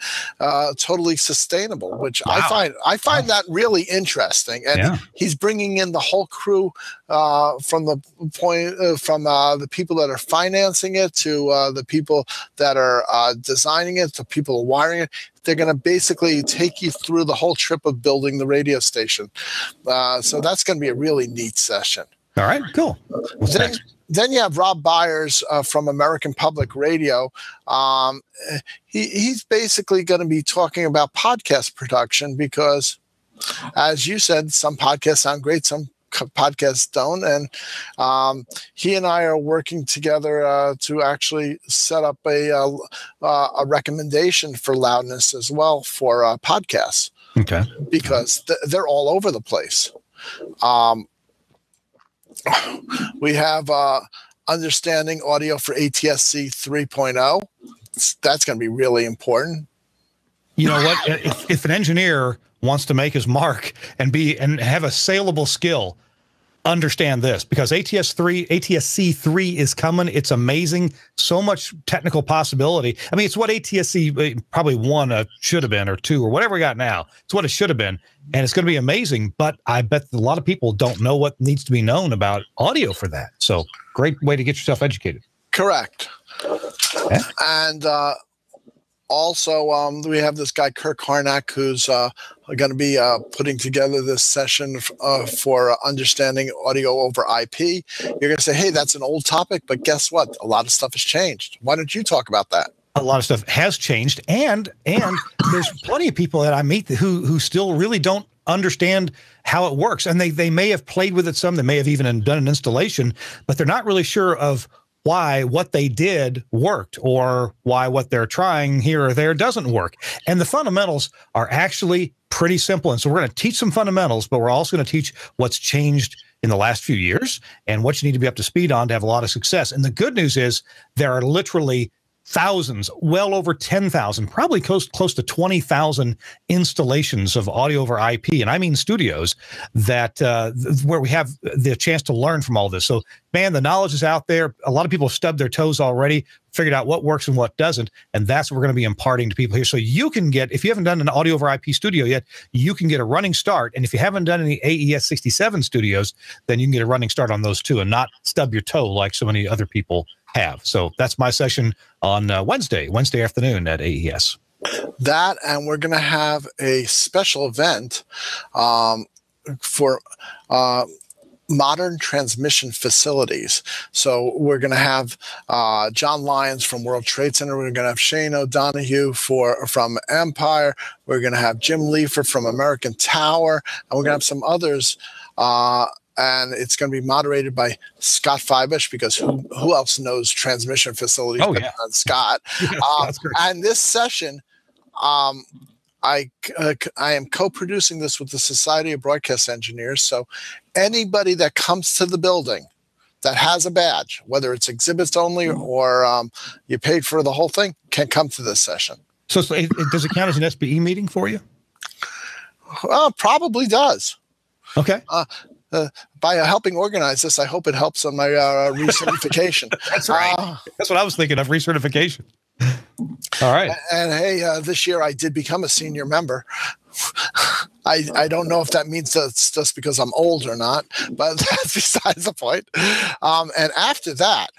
totally sustainable, which wow. I find that really interesting. And he's bringing in the whole crew from the point from the people that are financing it to the people that are designing it, to people wiring it. They're going to basically take you through the whole trip of building the radio station. So that's going to be a really neat session. All right, cool. What's next? Then you have Rob Byers from American Public Radio. He's basically going to be talking about podcast production because, as you said, some podcasts sound great, some podcasts don't. And he and I are working together to actually set up a recommendation for loudness as well for podcasts. Okay. Because they're all over the place. We have understanding audio for ATSC 3.0. That's going to be really important. You know what? If an engineer wants to make his mark and have a saleable skill, understand this, because ATSC 3 is coming. It's amazing. So much technical possibility. I mean, it's what ATSC probably 1 should have been, or 2, or whatever we got now. It's what it should have been. And it's going to be amazing, but I bet a lot of people don't know what needs to be known about audio for that. So great way to get yourself educated. Correct. Okay. And also, we have this guy, Kirk Harnack, who's going to be putting together this session for understanding audio over IP. You're going to say, hey, that's an old topic, but guess what? A lot of stuff has changed. Why don't you talk about that? A lot of stuff has changed, and there's plenty of people that I meet who still really don't understand how it works. And they may have played with it some, they may have even done an installation, but they're not really sure of why what they did worked, or why what they're trying here or there doesn't work. And the fundamentals are actually pretty simple. And so we're going to teach some fundamentals, but we're also going to teach what's changed in the last few years and what you need to be up to speed on to have a lot of success. And the good news is there are literally thousands, well over 10,000, probably close to 20,000 installations of audio over IP, and I mean studios, that where we have the chance to learn from all this. So, man, the knowledge is out there. A lot of people have stubbed their toes already, figured out what works and what doesn't, and that's what we're going to be imparting to people here. So you can get, if you haven't done an audio over IP studio yet, you can get a running start. And if you haven't done any AES 67 studios, then you can get a running start on those too, and not stub your toe like so many other people have. So that's my session on Wednesday afternoon at AES. That, and we're going to have a special event for modern transmission facilities. So we're going to have John Lyons from World Trade Center. We're going to have Shane O'Donohue from Empire. We're going to have Jim Leifer from American Tower, and we're going to have some others. And it's going to be moderated by Scott Fibish, because who else knows transmission facilities than Scott? And this session, I am co-producing this with the Society of Broadcast Engineers. So anybody that comes to the building that has a badge, whether it's exhibits only or you paid for the whole thing, can come to this session. So does it count as an SBE meeting for you? Probably does. Okay. By helping organize this, I hope it helps on my recertification. That's right. That's what I was thinking of, recertification. All right. And hey, this year I did become a senior member. I don't know if that means that's just because I'm old or not, but that's besides the point. And after that,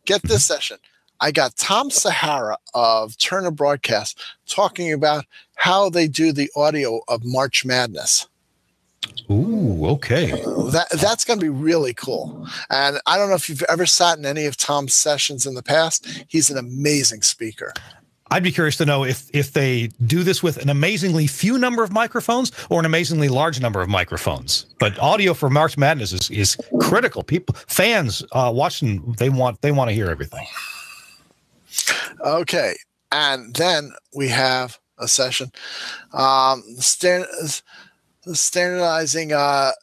get this session. I got Tom Sahara of Turner Broadcast talking about how they do the audio of March Madness. Ooh, okay. That's going to be really cool. And I don't know if you've ever sat in any of Tom's sessions in the past. He's an amazing speaker. I'd be curious to know if they do this with an amazingly few number of microphones or an amazingly large number of microphones. But audio for March Madness is critical. Fans watching, they want to hear everything. Okay. And then we have a session. standardizing the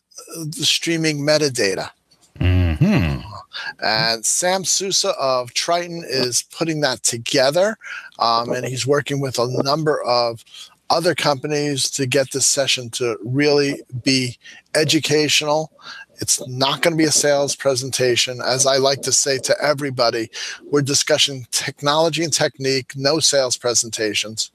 streaming metadata. And Sam Sousa of Triton is putting that together, and he's working with a number of other companies to get this session to really be educational. It's not going to be a sales presentation. As I like to say to everybody, we're discussing technology and technique, no sales presentations.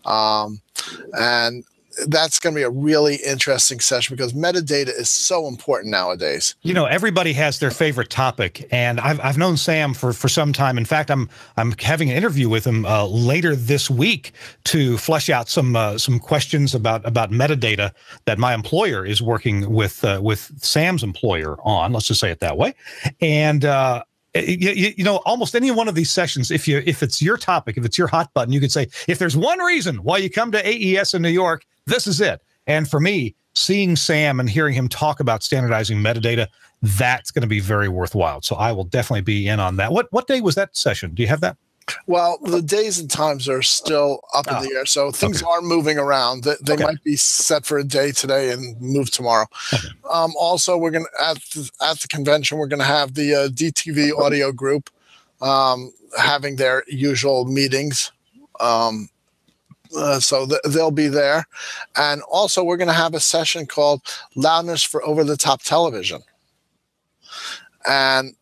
And that's going to be a really interesting session because metadata is so important nowadays. You know, everybody has their favorite topic, and I've known Sam for some time. In fact, I'm having an interview with him later this week to flesh out some questions about metadata that my employer is working with Sam's employer on. Let's just say it that way, and. You know, almost any one of these sessions, if it's your topic, if it's your hot button, you could say, if there's one reason why you come to AES in New York, this is it. And for me, seeing Sam and hearing him talk about standardizing metadata, that's going to be very worthwhile. So I will definitely be in on that. What day was that session? Do you have that? Well, the days and times are still up in the air, so things are moving around. They might be set for a day today and move tomorrow. Okay. Also, we're going to at the convention, we're going to have the DTV audio group having their usual meetings. So they'll be there, and also we're going to have a session called Loudness for Over-the-Top Television, and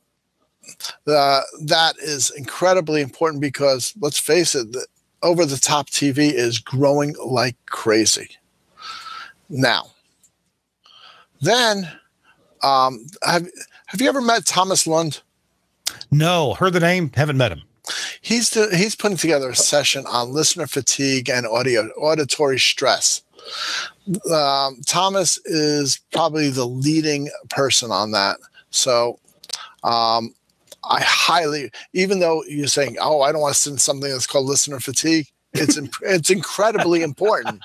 that is incredibly important because, let's face it, the over-the-top TV is growing like crazy. Now, then, have you ever met Thomas Lund? No, heard the name, haven't met him. He's putting together a session on listener fatigue and auditory stress. Thomas is probably the leading person on that. So, I highly, even though you're saying, oh, I don't want to send something that's called listener fatigue, it's incredibly important.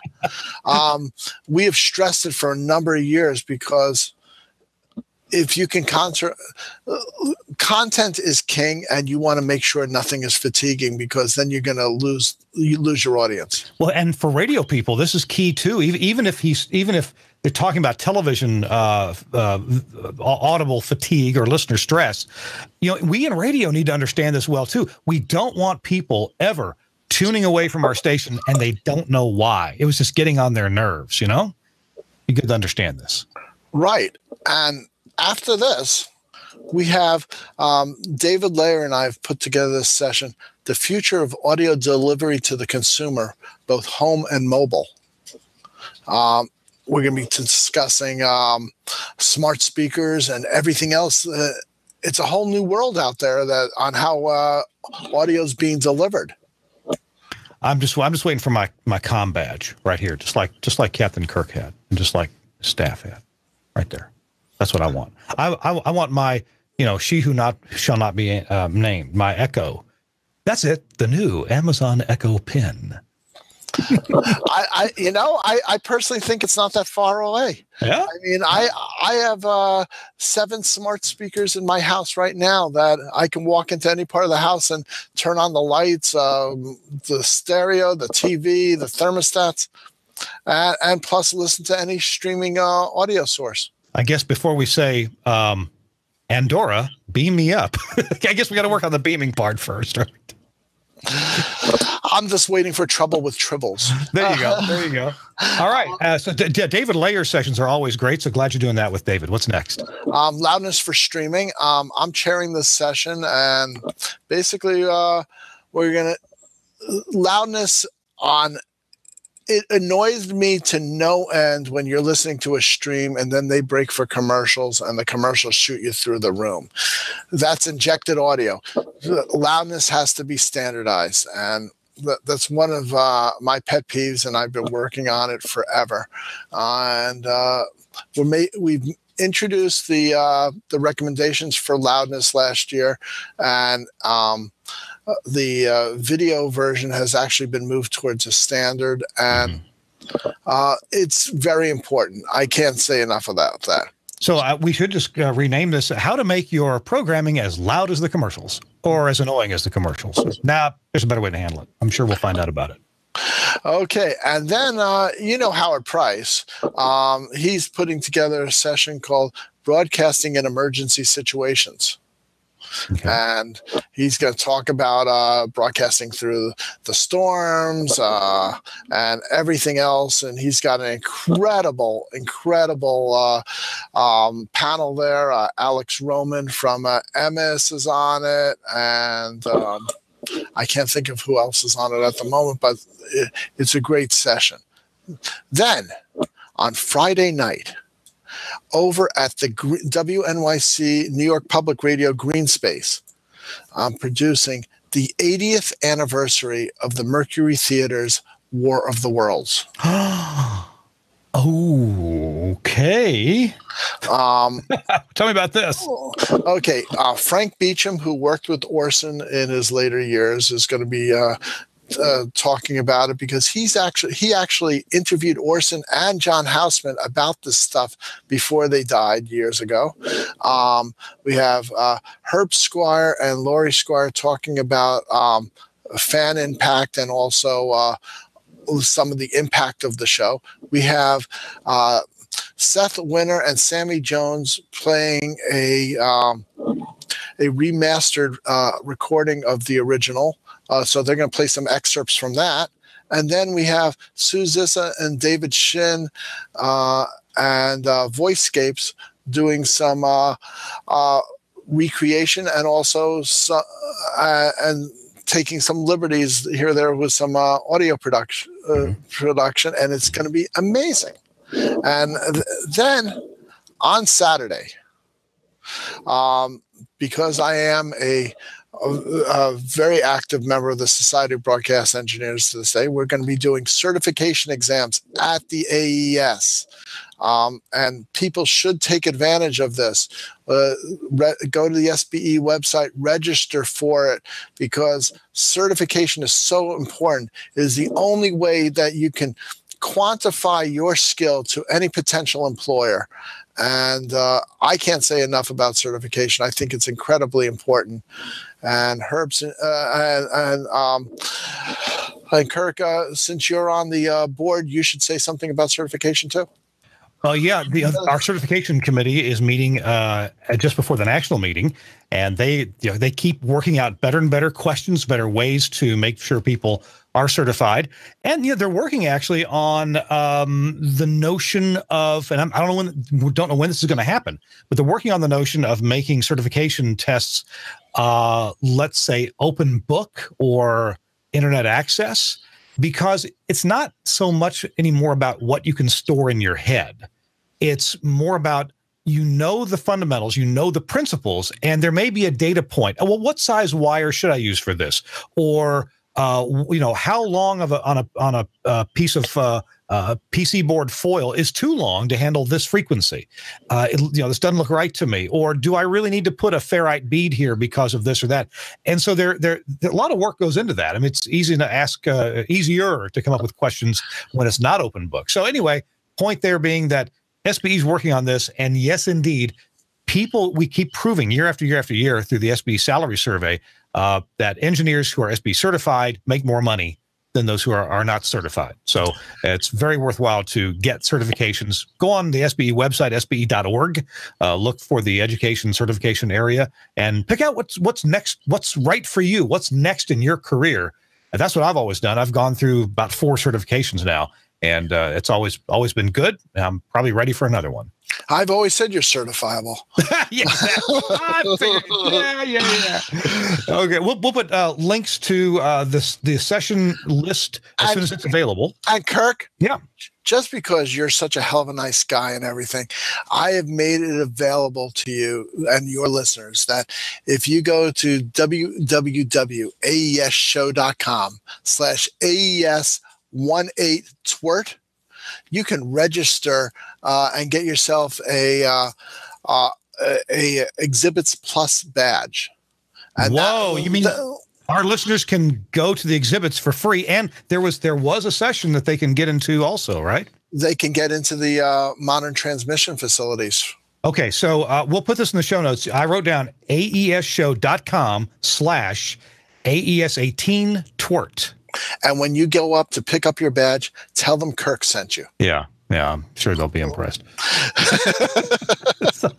We have stressed it for a number of years because if you can content is king, and you want to make sure nothing is fatiguing because then you're going to lose your audience. Well, and for radio people, this is key too. Even if they're talking about television, audible fatigue or listener stress, you know, we in radio need to understand this well too. We don't want people ever tuning away from our station and they don't know why. It was just getting on their nerves, you know? You good to understand this. Right. And after this, we have David Layer and I have put together this session, The Future of Audio Delivery to the Consumer, both home and mobile. We're going to be discussing smart speakers and everything else. It's a whole new world out there on how audio is being delivered. I'm just waiting for my comm badge right here, just like Captain Kirk had, and just like staff had, right there. That's what I want. I want my, you know, she who shall not be named, my Echo. That's it. The new Amazon Echo Pin. I personally think it's not that far away. Yeah. I mean, I have 7 smart speakers in my house right now that I can walk into any part of the house and turn on the lights, the stereo, the TV, the thermostats, and plus listen to any streaming audio source. I guess before we say, Andorra, beam me up. I guess we got to work on the beaming part first, right? I'm just waiting for trouble with tribbles. There you go. There you go. All right. So David Layer sessions are always great. So glad you're doing that with David. What's next? Loudness for streaming. I'm chairing this session, and basically we're going to loudness on. It annoys me to no end when you're listening to a stream and then they break for commercials and the commercials shoot you through the room. That's injected audio. Loudness has to be standardized, and that's one of my pet peeves, and I've been working on it forever. And we've introduced the recommendations for loudness last year, and the video version has actually been moved towards a standard, and it's very important. I can't say enough about that. So we should just rename this How to Make Your Programming as Loud as the Commercials, or as annoying as the commercials. Now, there's a better way to handle it. I'm sure we'll find out about it. Okay, and then Howard Price. He's putting together a session called Broadcasting in Emergency Situations. Okay. And he's going to talk about broadcasting through the storms and everything else. And he's got an incredible panel there. Alex Roman from EMIS is on it. And I can't think of who else is on it at the moment, but it's a great session. Then on Friday night, over at the WNYC New York Public Radio Green Space, I'm producing the 80th anniversary of the Mercury Theater's War of the Worlds. Okay. Tell me about this. Okay. Frank Beecham, who worked with Orson in his later years, is going to be talking about it, because he actually interviewed Orson and John Houseman about this stuff before they died years ago. We have Herb Squire and Laurie Squire talking about fan impact and also some of the impact of the show. We have Seth Winter and Sammy Jones playing a remastered recording of the original. So they're going to play some excerpts from that. And then we have Sue Zissa and David Shin and Voicescapes doing some recreation and also and taking some liberties here there with some audio production, and it's going to be amazing. And then on Saturday, because I am a very active member of the Society of Broadcast Engineers to this day, we're going to be doing certification exams at the AES. And people should take advantage of this. Go to the SBE website, register for it, because certification is so important. It is the only way that you can quantify your skill to any potential employer. And I can't say enough about certification. I think it's incredibly important. And Herb's and Kirk, since you're on the board, you should say something about certification too. Yeah, our certification committee is meeting just before the national meeting, and they keep working out better and better questions, better ways to make sure people are certified. And they're working actually on the notion of, and I don't know when this is going to happen, but they're working on the notion of making certification tests, let's say, open book or internet access. Because it's not so much anymore about what you can store in your head. It's more about, the fundamentals, the principles, and there may be a data point. Oh, well, what size wire should I use for this? Or, how long on a piece of PC board foil is too long to handle this frequency? This doesn't look right to me. Or do I really need to put a ferrite bead here because of this or that? And so there a lot of work goes into that. I mean, it's easy to ask, easier to come up with questions when it's not open book. So anyway, point there being that SBE is working on this, and yes, indeed, we keep proving year after year after year through the SBE salary survey that engineers who are SBE certified make more money than those who are not certified. So it's very worthwhile to get certifications. Go on the SBE website, sbe.org, look for the education certification area, and pick out what's next, what's right for you, what's next in your career. And that's what I've always done. I've gone through about 4 certifications now, and it's always been good. I'm probably ready for another one. I've always said you're certifiable. Yeah. Okay, we'll put links to the session list as soon as it's available. And Kirk, yeah, just because you're such a hell of a nice guy and everything, I have made it available to you and your listeners that if you go to www.aesshow.com/AES18TWiRT, you can register and get yourself a Exhibits Plus badge. And you mean our listeners can go to the exhibits for free? And there was a session that they can get into also, right? They can get into the modern transmission facilities. Okay, so we'll put this in the show notes. I wrote down AESshow.com/AES18TWiRT. And when you go up to pick up your badge, tell them Kirk sent you. Yeah. Yeah, I'm sure they'll be impressed. All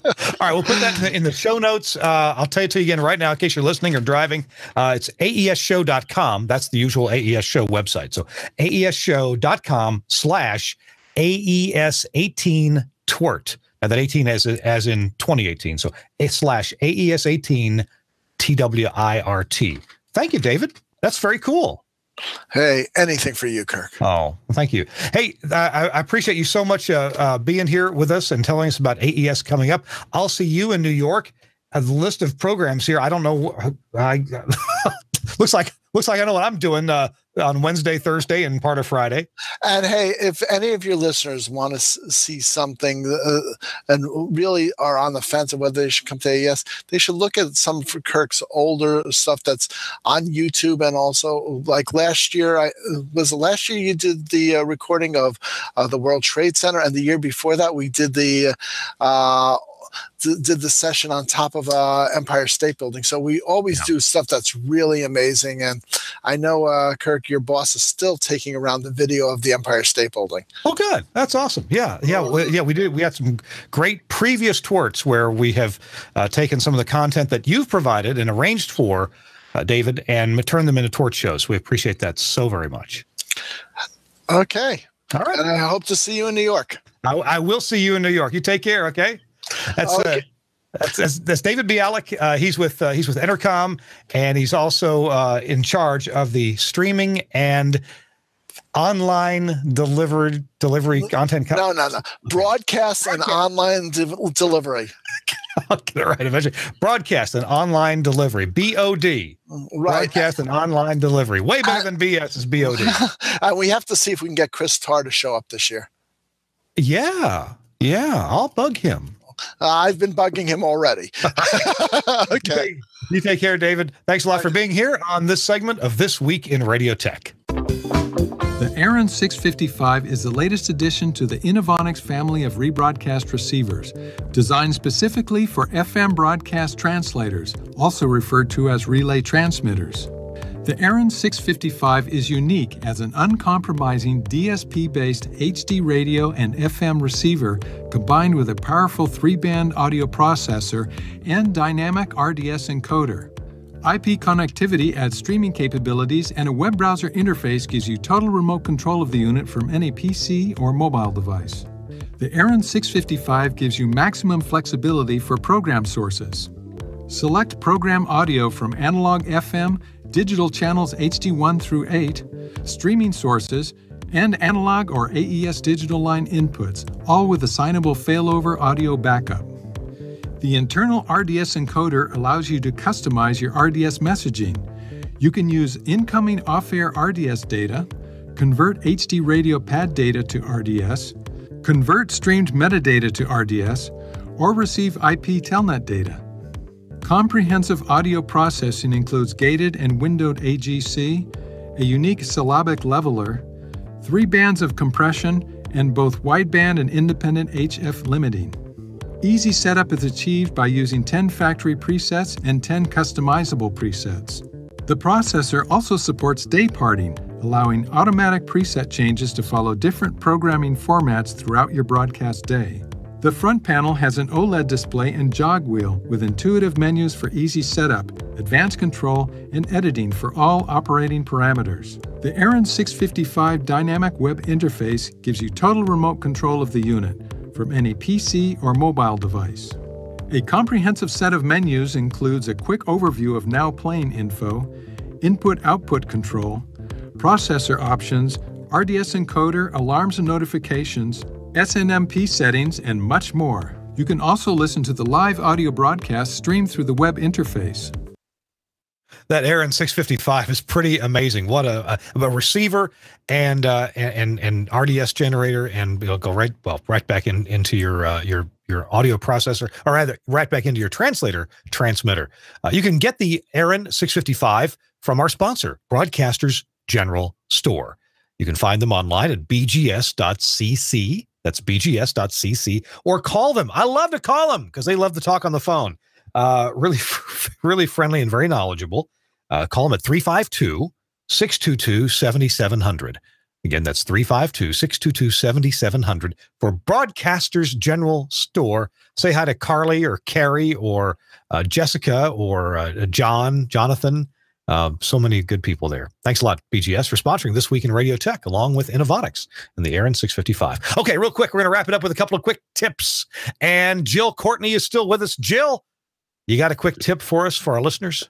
right, we'll put that in the show notes. I'll tell it to you again right now in case you're listening or driving. It's aesshow.com. That's the usual AES Show website. So aesshow.com/AES18 TWiRT. And that 18 as in 2018. So /AES18 TWiRT. Thank you, David. That's very cool. Hey, anything for you, Kirk. Oh, thank you. Hey, I appreciate you so much being here with us and telling us about AES coming up. I'll see you in New York. A list of programs here. I don't know. Looks like I know what I'm doing on Wednesday, Thursday, and part of Friday. And hey, if any of your listeners want to see something and really are on the fence of whether they should come to AES, they should look at some of Kirk's older stuff that's on YouTube. And also, like last year, last year you did the recording of the World Trade Center, and the year before that we did the session on top of Empire State Building. So we always do stuff that's really amazing. And I know, Kirk, your boss is still taking around the video of the Empire State Building. Oh, good. That's awesome. Yeah. We did. We had some great previous TWiRTs where we have taken some of the content that you've provided and arranged for, David, and turned them into TWiRT shows. We appreciate that so very much. Okay. All right. And I hope to see you in New York. I will see you in New York. You take care. Okay. That's David Bialik. He's with Entercom, and he's also in charge of the streaming and online delivery content. No. Broadcast and online delivery. I'll get it right eventually. Broadcast and online delivery. BOD. Right. Broadcast and online delivery. Way better than BS is BOD. And we have to see if we can get Chris Tarr to show up this year. Yeah. I'll bug him. I've been bugging him already. Okay. You take care, David. Thanks a lot for being here on this segment of This Week in Radio Tech. The Aaron 655 is the latest addition to the Innovonics family of rebroadcast receivers, designed specifically for FM broadcast translators, also referred to as relay transmitters. The Aaron 655 is unique as an uncompromising DSP-based HD radio and FM receiver combined with a powerful 3-band audio processor and dynamic RDS encoder. IP connectivity adds streaming capabilities, and a web browser interface gives you total remote control of the unit from any PC or mobile device. The Aaron 655 gives you maximum flexibility for program sources. Select program audio from analog FM, digital channels HD1 through 8, streaming sources, and analog or AES digital line inputs, all with assignable failover audio backup. The internal RDS encoder allows you to customize your RDS messaging. You can use incoming off-air RDS data, convert HD radio pad data to RDS, convert streamed metadata to RDS, or receive IP telnet data. Comprehensive audio processing includes gated and windowed AGC, a unique syllabic leveler, 3 bands of compression, and both wideband and independent HF limiting. Easy setup is achieved by using 10 factory presets and 10 customizable presets. The processor also supports day parting, allowing automatic preset changes to follow different programming formats throughout your broadcast day. The front panel has an OLED display and jog wheel with intuitive menus for easy setup, advanced control, and editing for all operating parameters. The Aaron 655 dynamic web interface gives you total remote control of the unit from any PC or mobile device. A comprehensive set of menus includes a quick overview of now playing info, input-output control, processor options, RDS encoder, alarms and notifications, SNMP settings, and much more. You can also listen to the live audio broadcast streamed through the web interface. That Aaron 655 is pretty amazing. What a receiver and RDS generator, and it'll go right back into your audio processor, or rather right back into your transmitter. You can get the Aaron 655 from our sponsor, Broadcasters General Store. You can find them online at bgs.cc. That's bgs.cc, or call them. I love to call them because they love to talk on the phone. Really friendly and very knowledgeable. Call them at 352-622-7700. Again, that's 352-622-7700 for Broadcasters General Store. Say hi to Carly or Carrie or Jessica or Jonathan. So many good people there. Thanks a lot, BGS, for sponsoring This Week in Radio Tech, along with Innovonics and the Aaron 655. Okay, real quick, we're going to wrap it up with a couple of quick tips. And Jill Courtney is still with us. Jill, you got a quick tip for us, for our listeners?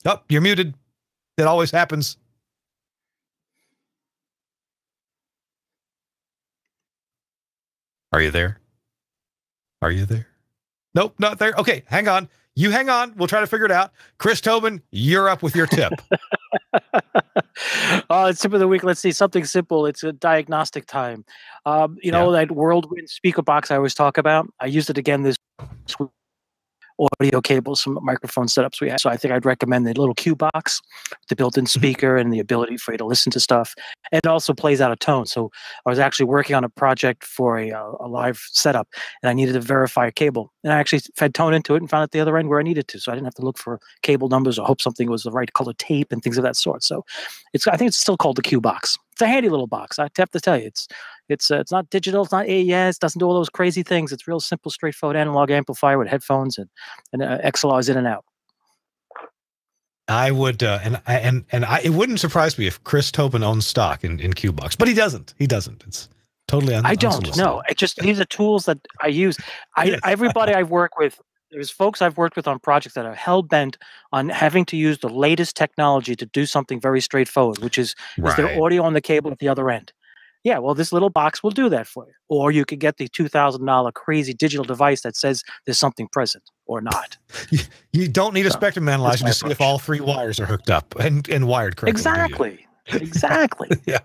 Oh, you're muted. It always happens. Are you there? Are you there? Nope, not there. Okay, hang on. You hang on. We'll try to figure it out. Chris Tobin, you're up with your tip. Tip of the week. Let's see, something simple. It's a diagnostic time. You know, that Whirlwind speaker box I always talk about? I used it again this week. Audio cables, some microphone setups we have. So I think I'd recommend the little Q box, the built-in speaker and the ability for you to listen to stuff. And it also plays out a tone. So I was actually working on a project for a live setup, and I needed to verify a cable. And I actually fed tone into it and found at the other end where I needed to. So I didn't have to look for cable numbers or hope something was the right color tape and things of that sort. So I think it's still called the Q box. It's a handy little box. I have to tell you, it's not digital. It's not AES. Doesn't do all those crazy things. It's real simple, straightforward analog amplifier with headphones and XLRs in and out. I would, it wouldn't surprise me if Chris Tobin owns stock in Qbox, but he doesn't. He doesn't. It's totally I don't know. These are tools that I use. Everybody I work with. There's folks I've worked with on projects that are hell-bent on having to use the latest technology to do something very straightforward, which is their audio on the cable at the other end. Yeah, well, this little box will do that for you. Or you could get the $2,000 crazy digital device that says there's something present or not. You don't need a spectrum analyzer to see if all three wires are hooked up and wired correctly. Exactly. Exactly. Yeah.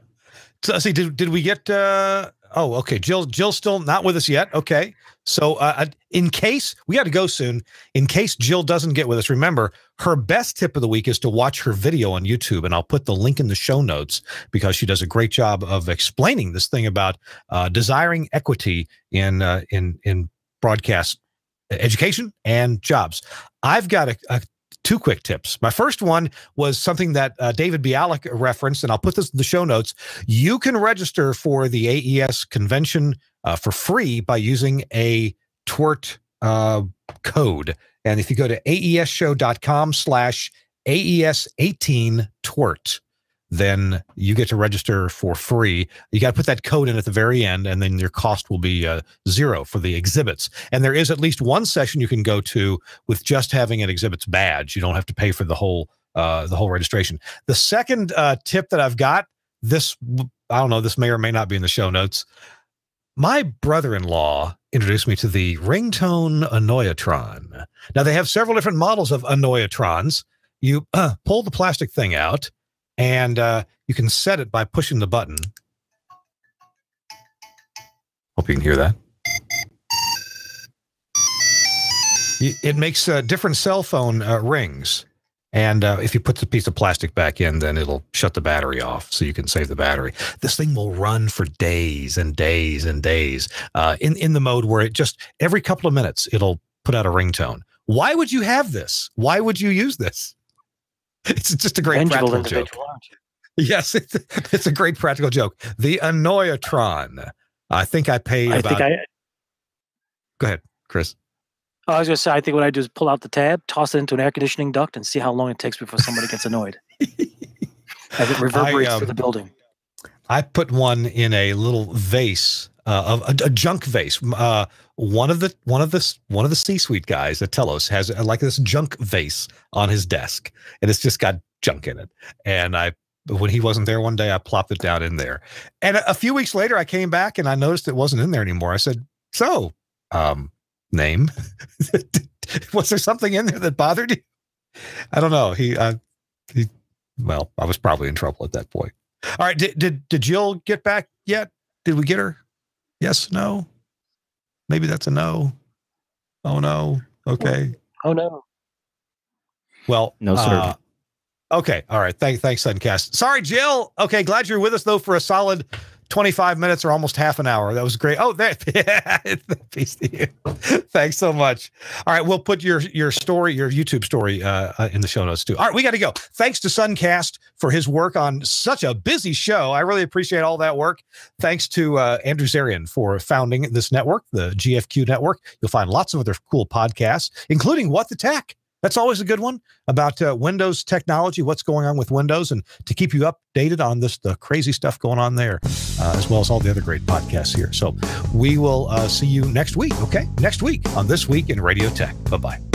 So, see, did we get... oh, okay. Jill's still not with us yet. Okay. So in case we got to go soon, in case Jill doesn't get with us, remember her best tip of the week is to watch her video on YouTube. And I'll put the link in the show notes because she does a great job of explaining this thing about desiring equity in broadcast education and jobs. I've got two quick tips. My first one was something that David Bialik referenced, and I'll put this in the show notes. You can register for the AES convention for free by using a TWiRT code. And if you go to aesshow.com/AES18TWiRT, then you get to register for free. You got to put that code in at the very end, and then your cost will be $0 for the exhibits. And there is at least one session you can go to with just having an exhibits badge. You don't have to pay for the whole registration. The second tip that I've got, I don't know, this may or may not be in the show notes. My brother-in-law introduced me to the ringtone Annoyatron. Now, they have several different models of Annoyatrons. You pull the plastic thing out, and you can set it by pushing the button. Hope you can hear that. It makes different cell phone rings. And if you put the piece of plastic back in, then it'll shut the battery off so you can save the battery. This thing will run for days and days and days in the mode where it just every couple of minutes, it'll put out a ringtone. Why would you have this? Why would you use this? It's just a great practical joke. Yes, it's a great practical joke. The Annoyatron. I think I paid Go ahead, Chris. I was going to say, I think what I do is pull out the tab, toss it into an air conditioning duct, and see how long it takes before somebody gets annoyed. As it reverberates through the building. I put one in a little vase, of a junk vase. One of the C-suite guys at Telos has like this junk vase on his desk, and it's just got junk in it. And when he wasn't there one day, I plopped it down in there. And a few weeks later, I came back and I noticed it wasn't in there anymore. I said, "So, name, was there something in there that bothered you?" I don't know. Well, I was probably in trouble at that point. All right. Did Jill get back yet? Did we get her? Yes, no. Maybe that's a no. Oh no. Okay. Oh no. Well, no, sir. Okay. All right. Thanks, Suncast. Sorry, Jill. Okay. Glad you're with us though for a solid 25 minutes or almost half an hour. That was great. Oh, peace to you. Thanks so much. All right, we'll put your story, your YouTube story in the show notes too. All right, we got to go. Thanks to Suncast for his work on such a busy show. I really appreciate all that work. Thanks to Andrew Zarian for founding this network, the GFQ network. You'll find lots of other cool podcasts, including What the Tech. That's always a good one about Windows technology, what's going on with Windows, and to keep you updated on the crazy stuff going on there, as well as all the other great podcasts here. So we will see you next week, okay? Next week on This Week in Radio Tech. Bye-bye.